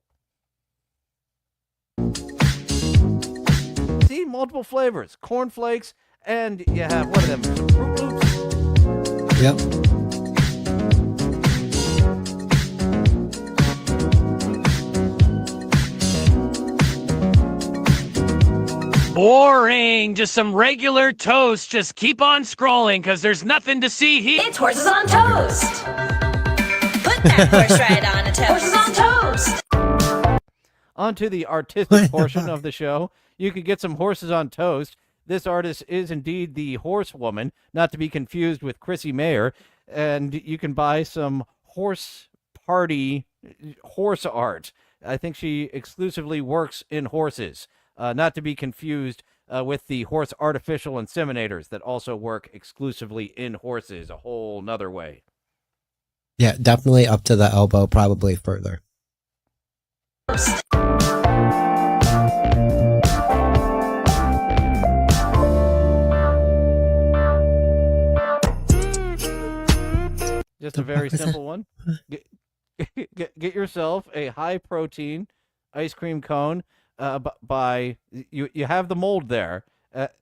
See, multiple flavors. Corn flakes, and you have, what of them? Some Fruit Loops. Yep. Boring. Just some regular toast. Just keep on scrolling because there's nothing to see here. It's horses on toast. Put that horse right on a toast. Horses on toast. On to the artistic portion of the show. You could get some horses on toast. This artist is indeed the horsewoman, not to be confused with Chrissy Mayer. And you can buy some horse party horse art. I think she exclusively works in horses, not to be confused with the horse artificial inseminators that also work exclusively in horses, a whole nother way. Yeah, definitely up to the elbow, probably further. Just a very simple one. Get yourself a high protein ice cream cone. You have the mold there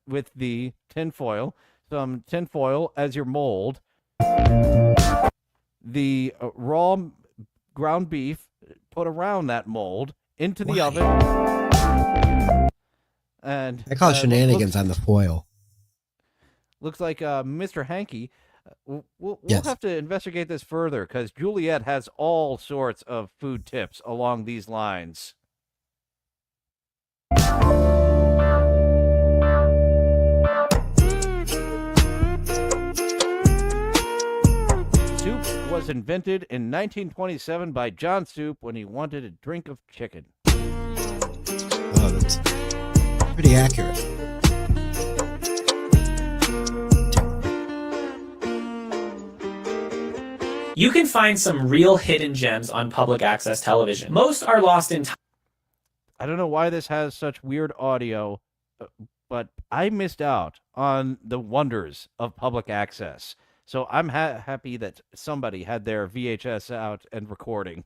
with the tinfoil. Some tinfoil as your mold. The raw ground beef put around that mold into the oven. And I call shenanigans on the foil. Looks like Mr. Hanky. We'll Yes. have to investigate this further because Juliet has all sorts of food tips along these lines. Soup was invented in 1927 by John Soup when he wanted a drink of chicken. Oh, that's pretty accurate. You can find some real hidden gems on public access television. Most are lost in time. I don't know why this has such weird audio, but I missed out on the wonders of public access. So I'm happy that somebody had their VHS out and recording.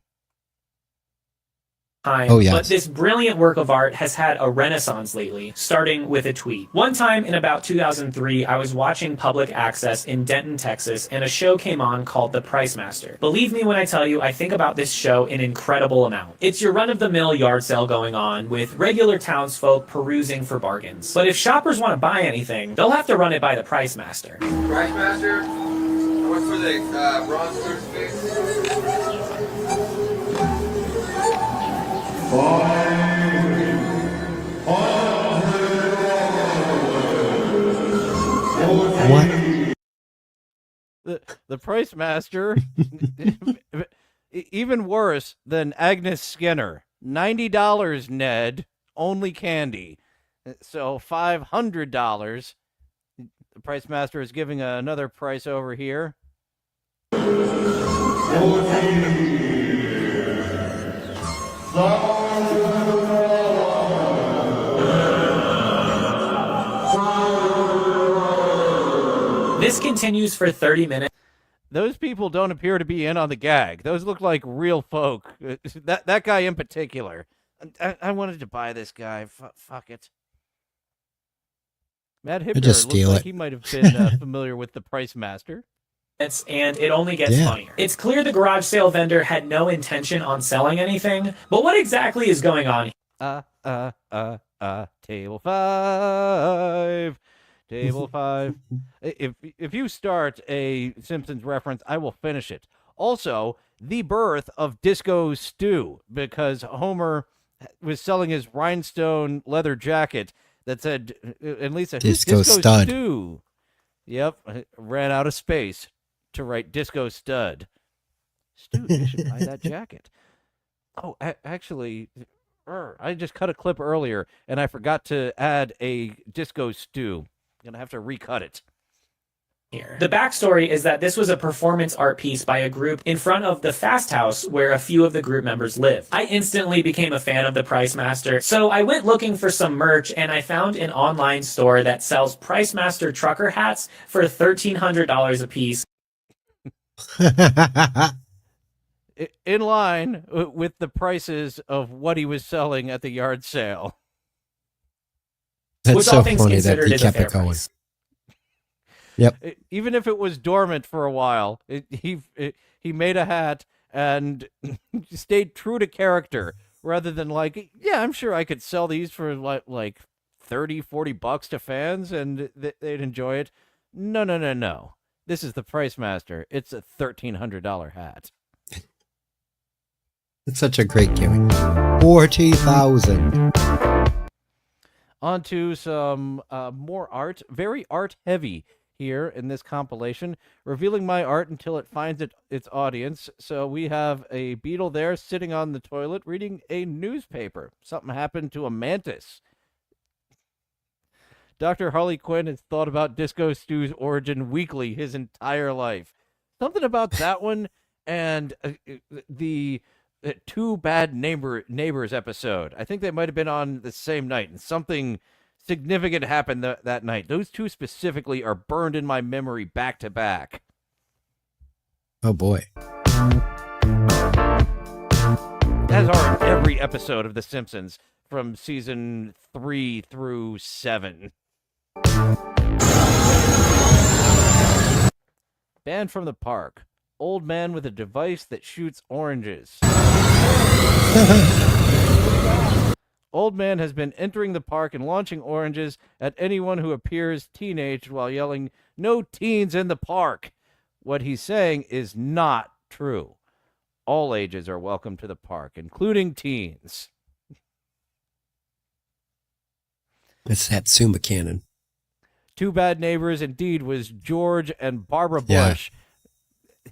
Oh, yes. But this brilliant work of art has had a renaissance lately, starting with a tweet. One time in about 2003, I was watching public access in Denton, Texas, and a show came on called The Price Master. Believe me when I tell you, I think about this show an incredible amount. It's your run-of-the-mill yard sale going on, with regular townsfolk perusing for bargains. But if shoppers want to buy anything, they'll have to run it by The Price Master. Price Master? What's for the bronze crucifix? What? The Price Master, even worse than Agnes Skinner. $90, Ned, only candy. So $500. The Price Master is giving another price over here. This continues for 30 minutes. Those people don't appear to be in on the gag. Those look like real folk. That guy in particular. I wanted to buy this guy. Fuck it. Matt Hibner just looks steal like it. he might have been familiar with the Price Master. And it only gets funnier. It's clear the garage sale vendor had no intention on selling anything, but what exactly is going on? Table 5. Table 5. If you start a Simpsons reference, I will finish it. Also, the birth of Disco Stew, because Homer was selling his rhinestone leather jacket that said, and Lisa, Disco Stud. Stew. Yep, ran out of space to write Disco Stud. Stu, you should buy that jacket. Oh, actually, I just cut a clip earlier, and I forgot to add a Disco Stew. I'm going to have to recut it. Here. The backstory is that this was a performance art piece by a group in front of the Fast House where a few of the group members live. I instantly became a fan of the Price Master, so I went looking for some merch and I found an online store that sells Price Master trucker hats for $1,300 a piece. In line with the prices of what he was selling at the yard sale. That's which so all things funny that considered he is a kept fair it going. price. Yep. Even if it was dormant for a while, he made a hat and stayed true to character rather than like, yeah, I'm sure I could sell these for like $30-40 to fans and they'd enjoy it. No. This is the Price Master. It's a $1,300 hat. It's such a great gimmick. 40,000. On to some more art. Very art heavy here in this compilation. Revealing my art until it finds its audience. So we have a beetle there sitting on the toilet reading a newspaper. Something happened to a mantis. Dr. Harley Quinn has thought about Disco Stew's origin weekly his entire life. Something about that one and the Two Bad Neighbors episode. I think they might have been on the same night, and something significant happened that night. Those two specifically are burned in my memory back to back. Oh, boy. As are every episode of The Simpsons from season 3 through 7. Banned from the park. Old man with a device that shoots oranges. Old man has been entering the park and launching oranges at anyone who appears teenaged while yelling, "No teens in the park." What he's saying is not true. All ages are welcome to the park, including teens. It's that Suma cannon. Two Bad Neighbors indeed was George and Barbara Bush. Yeah.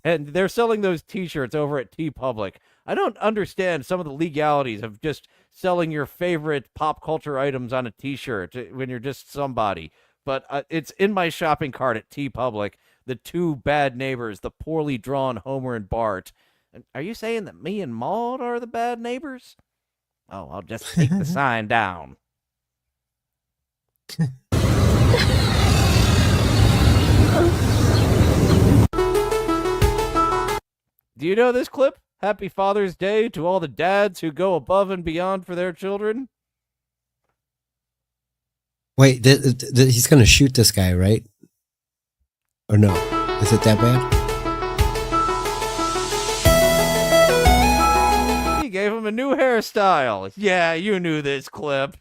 And they're selling those T-shirts over at TeePublic. I don't understand some of the legalities of just selling your favorite pop culture items on a T-shirt when you're just somebody. But it's in my shopping cart at TeePublic. The Two Bad Neighbors, the poorly drawn Homer and Bart. Are you saying that me and Maude are the bad neighbors? Oh, I'll just take the sign down. Do you know this clip? Happy Father's Day to all the dads who go above and beyond for their children. Wait, he's going to shoot this guy, right? Or no? Is it that bad? He gave him a new hairstyle. Yeah, you knew this clip.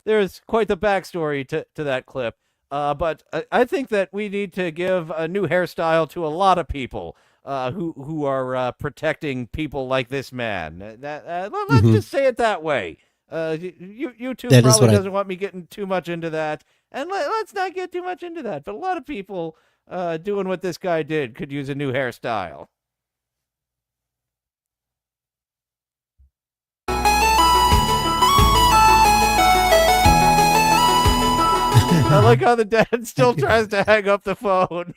There's quite the backstory to that clip. But I think that we need to give a new hairstyle to a lot of people who are protecting people like this man. Let's just say it that way. YouTube that probably doesn't want me getting too much into that. And let's not get too much into that. But a lot of people doing what this guy did could use a new hairstyle. I like how the dad still tries to hang up the phone.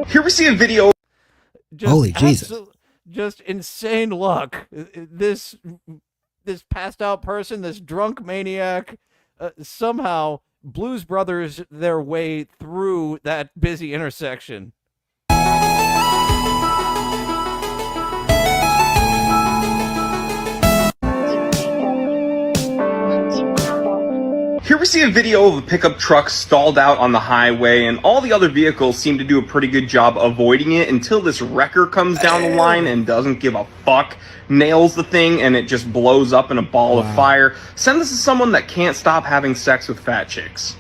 Here we see a video. Holy Jesus. Just insane luck. This passed out person, this drunk maniac, somehow Blues Brothers their way through that busy intersection. Here we see a video of a pickup truck stalled out on the highway, and all the other vehicles seem to do a pretty good job avoiding it until this wrecker comes down the line and doesn't give a fuck, nails the thing, and it just blows up in a ball of fire. Send this to someone that can't stop having sex with fat chicks.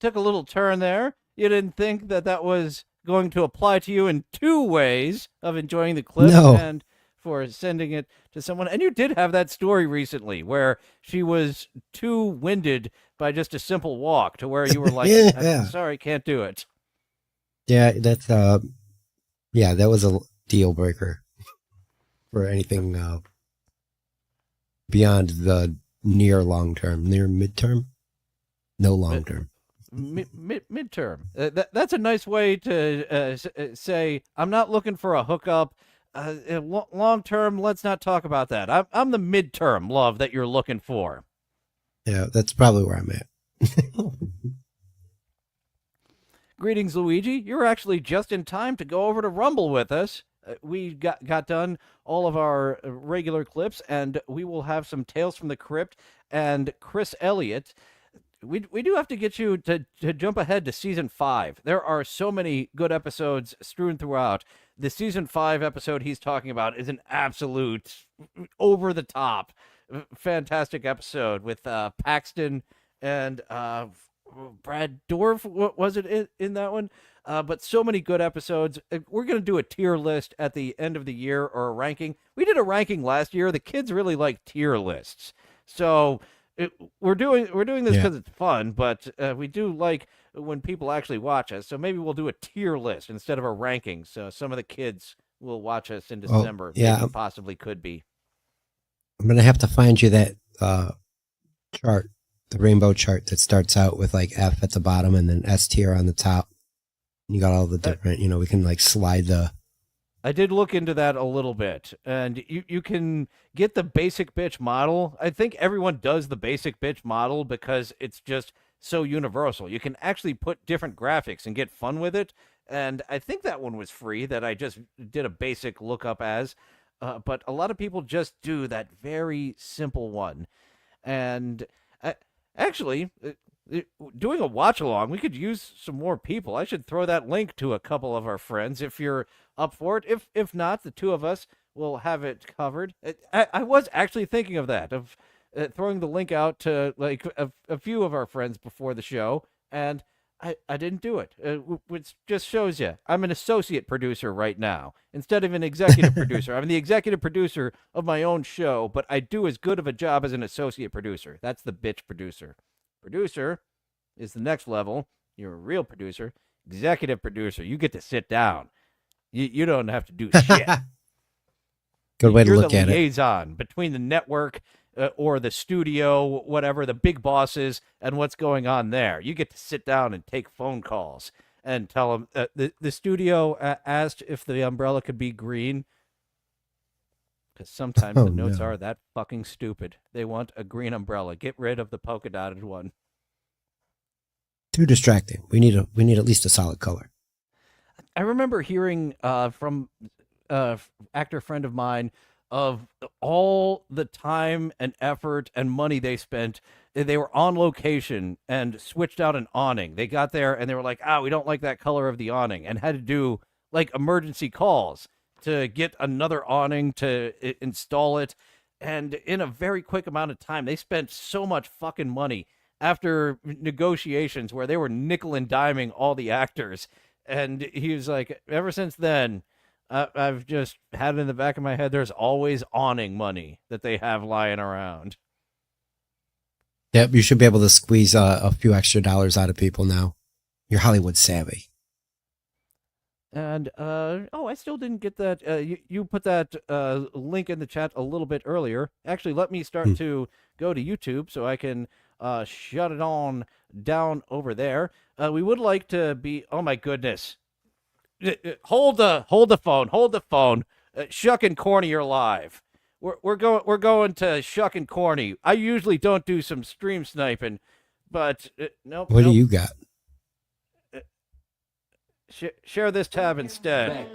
Took a little turn there. You didn't think that was going to apply to you in two ways of enjoying the clip. No. And for sending it to someone. And you did have that story recently where she was too winded by just a simple walk to where you were like, yeah. Sorry, can't do it. Yeah, that's that was a deal breaker for anything beyond the near long term, near midterm, no long term. Midterm. That's a nice way to say, I'm not looking for a hookup. Long term, let's not talk about that. I'm the midterm love that you're looking for. Yeah, that's probably where I'm at. Greetings, Luigi. You're actually just in time to go over to Rumble with us. we got done all of our regular clips, and we will have some Tales from the Crypt and Chris Elliott. We do have to get you to jump ahead to season 5. There are so many good episodes strewn throughout. The season 5 episode he's talking about is an absolute over the top, fantastic episode with Paxton and Brad Dorff. What was it in that one? But so many good episodes. We're going to do a tier list at the end of the year, or a ranking. We did a ranking last year. The kids really like tier lists. So we're doing this because it's fun, but we do like when people actually watch us. So maybe we'll do a tier list instead of a ranking. So some of the kids will watch us in December. Maybe possibly could be. I'm going to have to find you that chart, the rainbow chart that starts out with like F at the bottom and then S tier on the top. You got all the different, we can like slide the... I did look into that a little bit, and you can get the basic bitch model. I think everyone does the basic bitch model because it's just so universal. You can actually put different graphics and get fun with it, and I think that one was free that I just did a basic lookup as, but a lot of people just do that very simple one. And actually... doing a watch along, we could use some more people. I should throw that link to a couple of our friends if you're up for it. If not, the two of us will have it covered. I was actually thinking of that, of throwing the link out to like a few of our friends before the show, and I didn't do it, which just shows you I'm an associate producer right now instead of an executive producer. I'm the executive producer of my own show, but I do as good of a job as an associate producer. That's the bitch producer. Producer is the next level. You're a real producer. Executive producer, you get to sit down. You don't have to do shit. Good way to look at it. You're the liaison between the network or the studio, whatever, the big bosses, and what's going on there. You get to sit down and take phone calls and tell them. The studio asked if the umbrella could be green, because sometimes the notes are that fucking stupid. They want a green umbrella. Get rid of the polka dotted one. Too distracting. We need at least a solid color. I remember hearing from actor friend of mine of all the time and effort and money they spent. They were on location and switched out an awning. They got there and they were like, we don't like that color of the awning, and had to do like emergency calls to get another awning to install it. And in a very quick amount of time, they spent so much fucking money after negotiations where they were nickel and diming all the actors. And he was like, ever since then, I've just had it in the back of my head, there's always awning money that they have lying around. Yep, you should be able to squeeze a few extra dollars out of people now. You're Hollywood savvy. And, I still didn't get that. You put that link in the chat a little bit earlier. Actually, let me start to go to YouTube so I can shut it on down over there. We would like to be, oh my goodness. Hold the phone. Shuck and Corny are live. We're going to Shuck and Corny. I usually don't do some stream sniping, but nope. What do you got? Share this tab instead.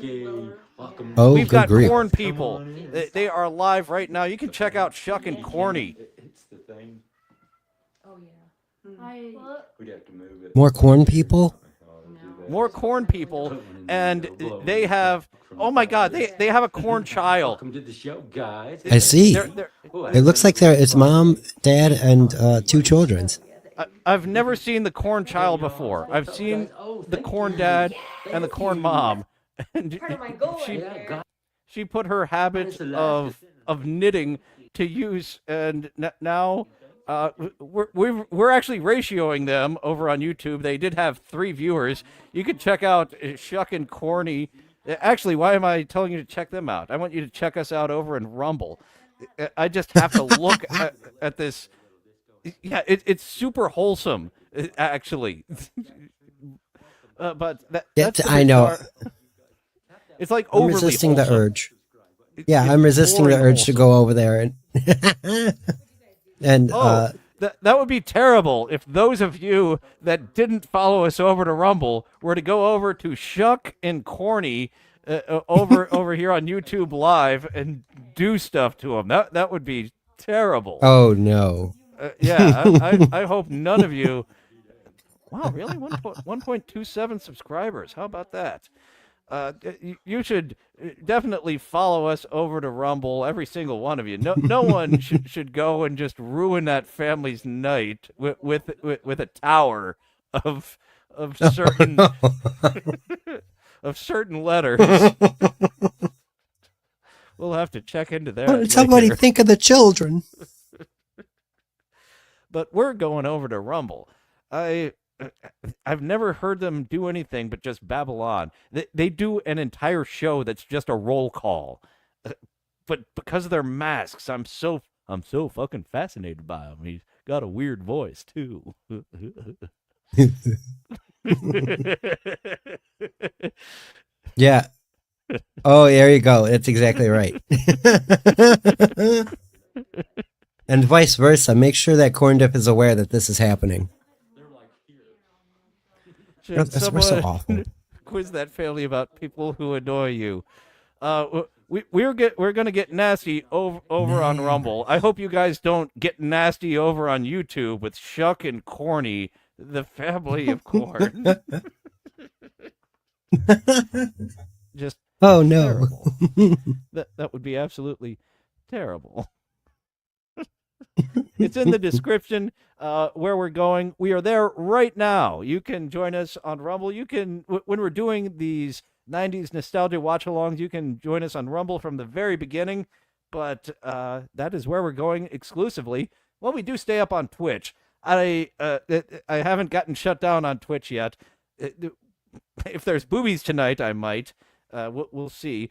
Oh, we've got grief. corn people. They are live right now. You can check out Shuck and Corny. It's the thing. Oh yeah. We'd have to move it. More corn people? More corn people, and they have. Oh my God, they have a corn child. Welcome to the show, guys. I see. It looks like it's mom, dad, and 2 children. I've never seen the corn child before. I've seen the corn dad and the corn mom. And she put her habit of knitting to use, and now we're actually ratioing them over on YouTube. They did have 3 viewers. You can check out Shuck and Corny. Actually, why am I telling you to check them out? I want you to check us out over in Rumble. I just have to look at this. Yeah, it's super wholesome, actually. But that's I know. It's like I'm overly resisting wholesome. the urge. Yeah, I'm resisting the urge to go over there and that would be terrible if those of you that didn't follow us over to Rumble were to go over to Shuck and Corny over here on YouTube Live and do stuff to him. That would be terrible. Oh no. I hope none of you. Wow, really? 1.27 subscribers. How about that? You should definitely follow us over to Rumble, every single one of you. No one should go and just ruin that family's night with a tower of certain of certain letters. We'll have to check into that. Somebody think of the children. But we're going over to Rumble. I've never heard them do anything but just babble on. They do an entire show that's just a roll call. But because of their masks, I'm so fucking fascinated by him. He's got a weird voice too. Yeah. Oh, there you go. That's exactly right. And vice versa. Make sure that Corn Dip is aware that this is happening. We're so awful. Quiz that family about people who annoy you. We're gonna get nasty over on Rumble. I hope you guys don't get nasty over on YouTube with Shuck and Corny, the family of corn. Just oh no. that would be absolutely terrible. It's in the description where we're going. We are there right now. You can join us on Rumble. You can, when we're doing these 90s nostalgia watch-alongs, you can join us on Rumble from the very beginning. But that is where we're going exclusively. Well, we do stay up on Twitch. I haven't gotten shut down on Twitch yet. If there's boobies tonight, I might. We'll see.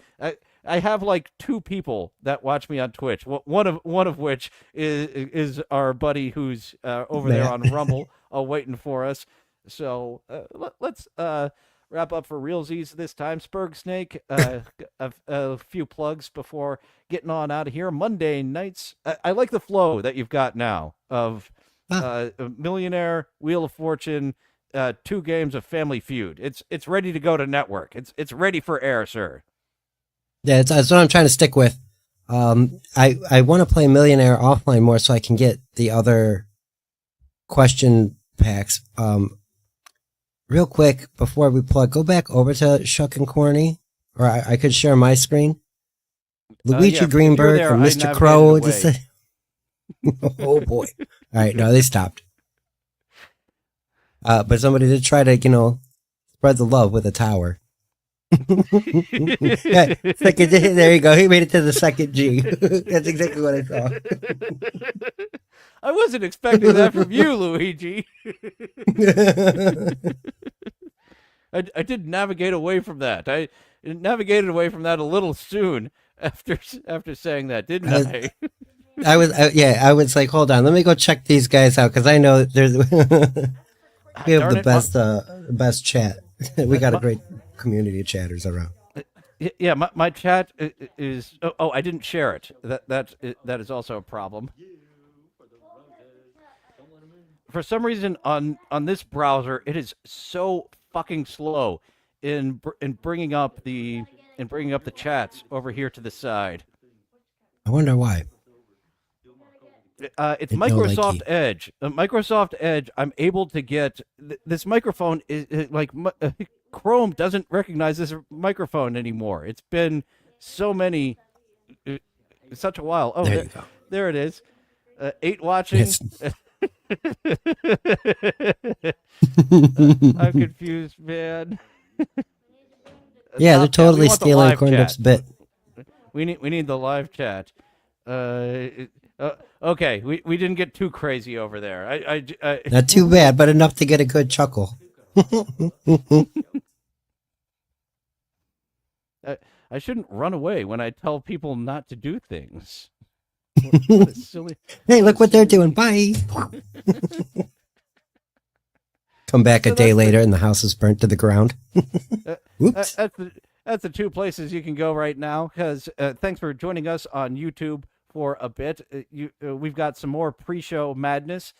I have like 2 people that watch me on Twitch. One of which is our buddy who's over there on Rumble, waiting for us. So let's wrap up for realsies this time. Sperg Snake, a few plugs before getting on out of here. Monday nights. I like the flow that you've got now of Millionaire, Wheel of Fortune, 2 games of Family Feud. It's ready to go to network. It's ready for air, sir. Yeah, that's what I'm trying to stick with. I want to play Millionaire offline more so I can get the other question packs. Real quick, before we plug, go back over to Shuck and Corny, or I could share my screen. Luigi Greenberg there, and Mr. Crow. Oh boy. All right, no, they stopped. But somebody did try to, spread the love with a tower. Yeah, there you go. He made it to the second G. That's exactly what I thought. I wasn't expecting that from you, Luigi. I did navigate away from that. I navigated away from that a little soon after saying that, didn't I? I was like, hold on, let me go check these guys out because I know there's we have the best chat. We got a great community of chatters around. Yeah, my chat is. Oh, I didn't share it. That is also a problem. For some reason on this browser, it is so fucking slow in bringing up the chats over here to the side. I wonder why. It's Microsoft Edge. Microsoft Edge. I'm able to get this microphone is like Chrome doesn't recognize this microphone anymore. It's been such a while. Oh, there you go. There it is. 8 watching. Yes. I'm confused, man. Yeah, they're totally stealing Corn Dip's bit. We need the live chat. Okay, we didn't get too crazy over there. I Not too bad, but enough to get a good chuckle. I shouldn't run away when I tell people not to do things. What a silly. Hey, look what they're doing. Bye. Come back a day later and the house is burnt to the ground. Oops. That's the 2 places you can go right now. Because thanks for joining us on YouTube for a bit. We've got some more pre-show madness,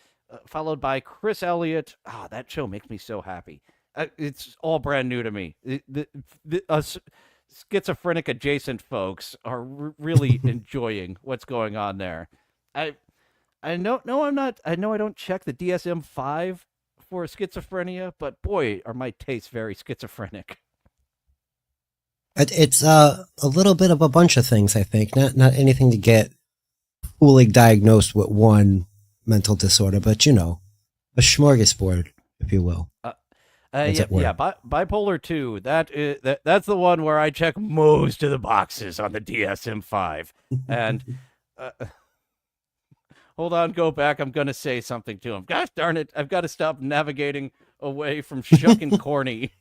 followed by Chris Elliott. That show makes me so happy. It's all brand new to me. schizophrenic adjacent folks are really enjoying what's going on there. I know, no, I'm not. I know I don't check the DSM-5 for schizophrenia, but boy, are my tastes very schizophrenic. It's a little bit of a bunch of things, I think. Not anything to get fully diagnosed with one mental disorder, but you know, a smorgasbord, if you will. Bipolar 2. That's the one where I check most of the boxes on the DSM-5. And hold on, go back. I'm gonna say something to him. Gosh darn it! I've got to stop navigating away from Shuck and Corny.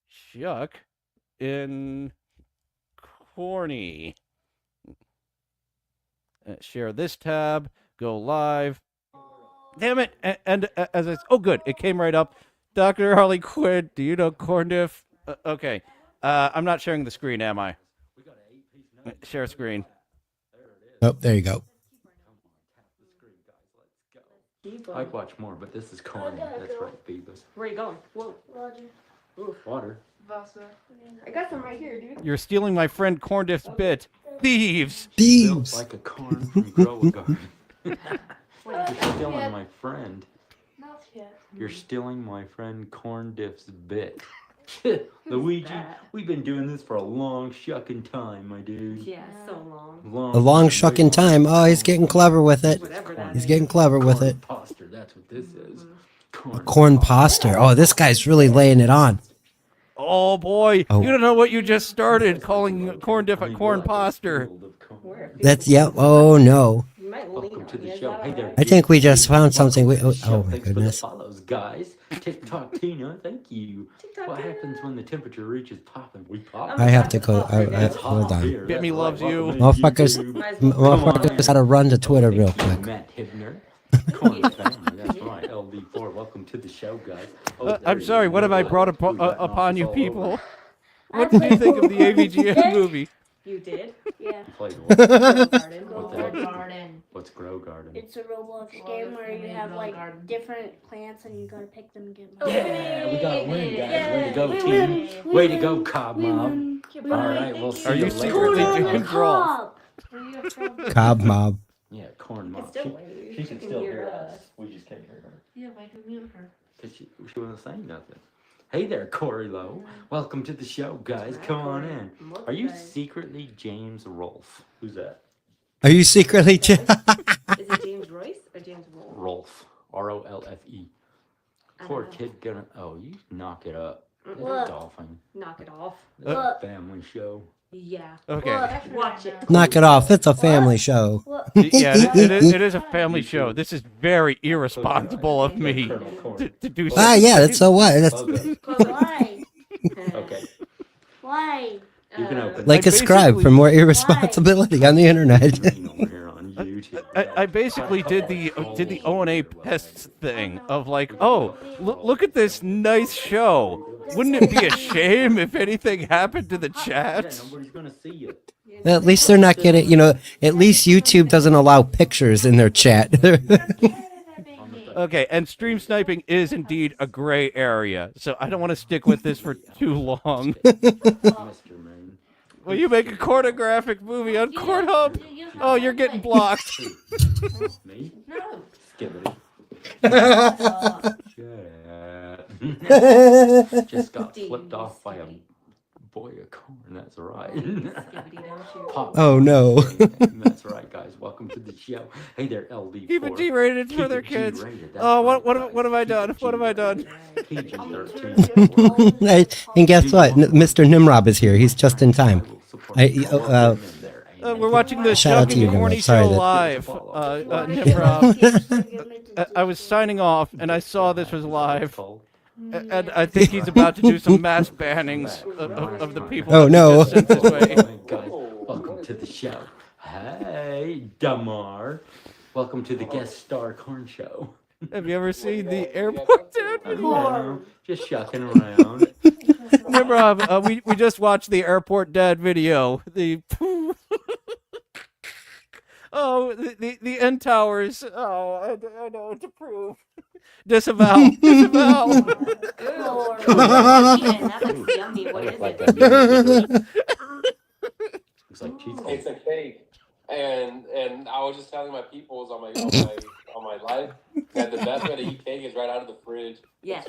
Shuck in Corny. Share this tab. Go live. Damn it! And as oh, good, it came right up. Dr. Harley Quinn, do you know corn diff? Okay, I'm not sharing the screen, am I? Share screen. Oh, there you go. I'd watch more, but this is corny. That's right, Beavis. Where are you going? Whoa. Roger. Ooh, water. I got some right here, dude. You're stealing my friend Corn Diff's bit. Thieves! Thieves! Like a corn from Grow a Garden. You're stealing my friend. You're stealing my friend Corn Diff's bit. Luigi, we've been doing this for a long shucking time, my dude. Yeah, so long. A long shucking time. Oh, he's getting clever with it. He's getting clever with it. Poster, that's what this is. A corn poster. Oh, this guy's really laying it on. Oh boy, you don't know what you just started calling Corn Diff a corn poster. That's, yep. Oh, no. Welcome to the show. Hey there. I think we just found something. Oh my Thanks for the goodness. follows, guys. TikTok Tina, thank you. What happens when the temperature reaches popping? We pop. I have to go. Hold on. Bimmy loves you. Motherfuckers gotta run to Twitter real quick. Matt Hibner. Corn family, that's right. LD4, welcome to the show, guys. I'm sorry, what have I brought upon you people? What did you think of the AVGN movie? You did? Yeah. You played what? Grow Garden. What's Grow Garden? It's a Roblox game where you have like different plants and you gotta pick them and get them. Yeah, we got a win, guys. Way to go, team. Way to go, Cobb Mob. All right, we'll see you later. Secretly James Rolfe? Cobb Mob. Yeah, Corn Mob. She can still hear us. We just can't hear her. Yeah, I can mute her. Because she wasn't saying nothing. Hey there, Corey Lowe. Welcome to the show, guys. Come on in. Are you secretly James Rolfe? Who's that? Are you secretly? Is it James Royce or James Rolfe? Rolfe. R-O-L-F-E. Poor kid gonna... Oh, you knock it up. That's What? a dolphin. Knock it off. That's a family show. Yeah. Okay. Watch it. Knock it off. It's a family show. Yeah, it is a family show. This is very irresponsible of me to do something. Ah, yeah, that's so what? That's Why? Okay. Why? You can open like a scribe for more irresponsibility on the internet. I basically did the O&A pests thing of like, oh, look at this nice show. Wouldn't it be a shame if anything happened to the chat? Nobody's gonna see you. At least they're not getting, at least YouTube doesn't allow pictures in their chat. Okay, and stream sniping is indeed a gray area, so I don't want to stick with this for too long. Will you make a pornographic movie on Pornhub? Oh, you're getting blocked. Me? No. Skibbity. Just got flipped off by a boy of corn. That's right. Oh no. That's right, guys. Welcome to the show. Hey there, LD4. Keep it G-rated for their kids. Oh, what have I done? What have I done? And guess what? Mr. Nimrob is here. He's just in time. We're watching the Shout out to you, Corny Nimrob. Sorry show live. Nimrob. I was signing off, and I saw this was live. And I think he's about to do some mass bannings of the people. Oh no! Guys, welcome to the show. Hey, Damar. Welcome to the guest star corn show. Have you ever seen the airport dad video? No, just shucking around. Nimrob, we just watched the airport dad video. The Oh, the end towers. Oh, I know what to prove. Disavow. Disavow. Lord. That looks yummy. What is it? It's like cheese It's a cake, and I was just telling my peoples on my life that the best way to eat cake is right out of the fridge. Yeah.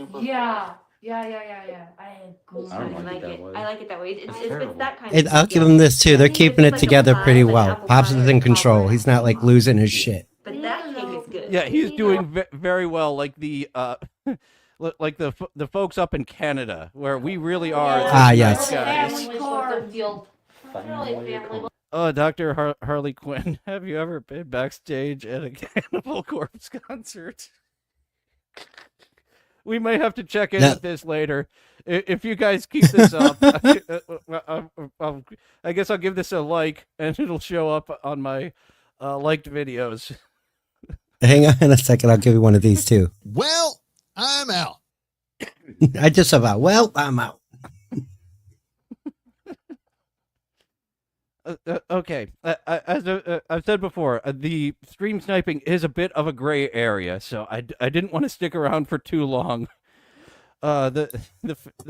Yeah. I don't like it that way. I like it that way. It's that kind And of. I'll give them this too. They're keeping it together pretty well. Pops is in control. He's not like losing his shit. But that cake is good. Yeah, he's doing very well. Like the like the folks up in Canada, where we really are. Yes. Oh, Dr. Harley Quinn, have you ever been backstage at a Cannibal Corpse concert? We may have to check in with this later. If you guys keep this up, I guess I'll give this a like, and it'll show up on my liked videos. Hang on a second. I'll give you one of these too. Well, I'm out. I just about. Well, I'm out. Okay, as I've said before, the stream sniping is a bit of a gray area, so I didn't want to stick around for too long. The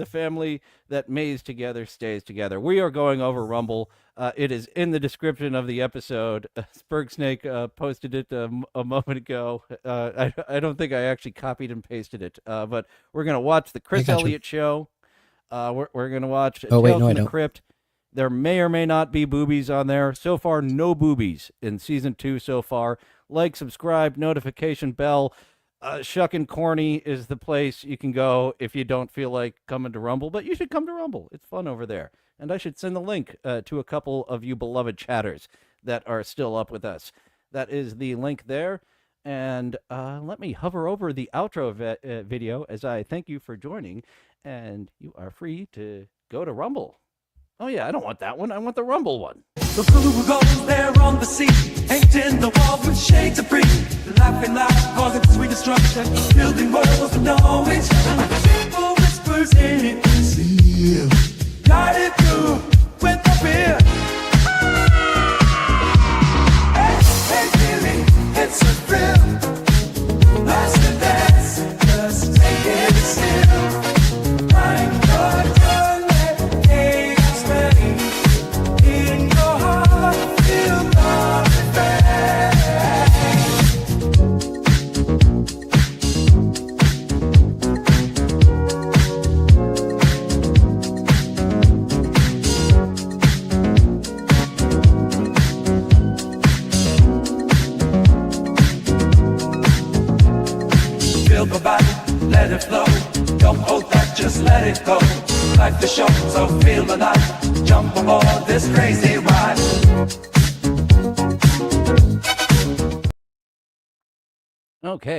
family that maze together stays together. We are going over Rumble. It is in the description of the episode. Sperg Snake posted it a moment ago. I don't think I actually copied and pasted it, but we're gonna watch the Chris Elliott show. We're gonna watch Tales from the Crypt. There may or may not be boobies on there. So far, no boobies in season 2 so far. Like, subscribe, notification bell. Shuckin' Corny is the place you can go if you don't feel like coming to Rumble, but you should come to Rumble. It's fun over there. And I should send the link to a couple of you beloved chatters that are still up with us. That is the link there. And let me hover over the outro video as I thank you for joining. And you are free to go to Rumble. Oh, yeah, I don't want that one. I want the Rumble one. The blue goes there on the sea, painting the wall with shades of green. Laughing loud, causing sweet destruction, building worlds of knowledge. Simple whispers in it, see, guided through with the fear. Hey, feeling, it's a thrill. Lost in dance, just take it still. Find your tongue. In your heart, feel love Feel the body, let it flow. Don't hold that, just let it go. Life is short, so feel alive. Jump aboard this crazy ride. Okay.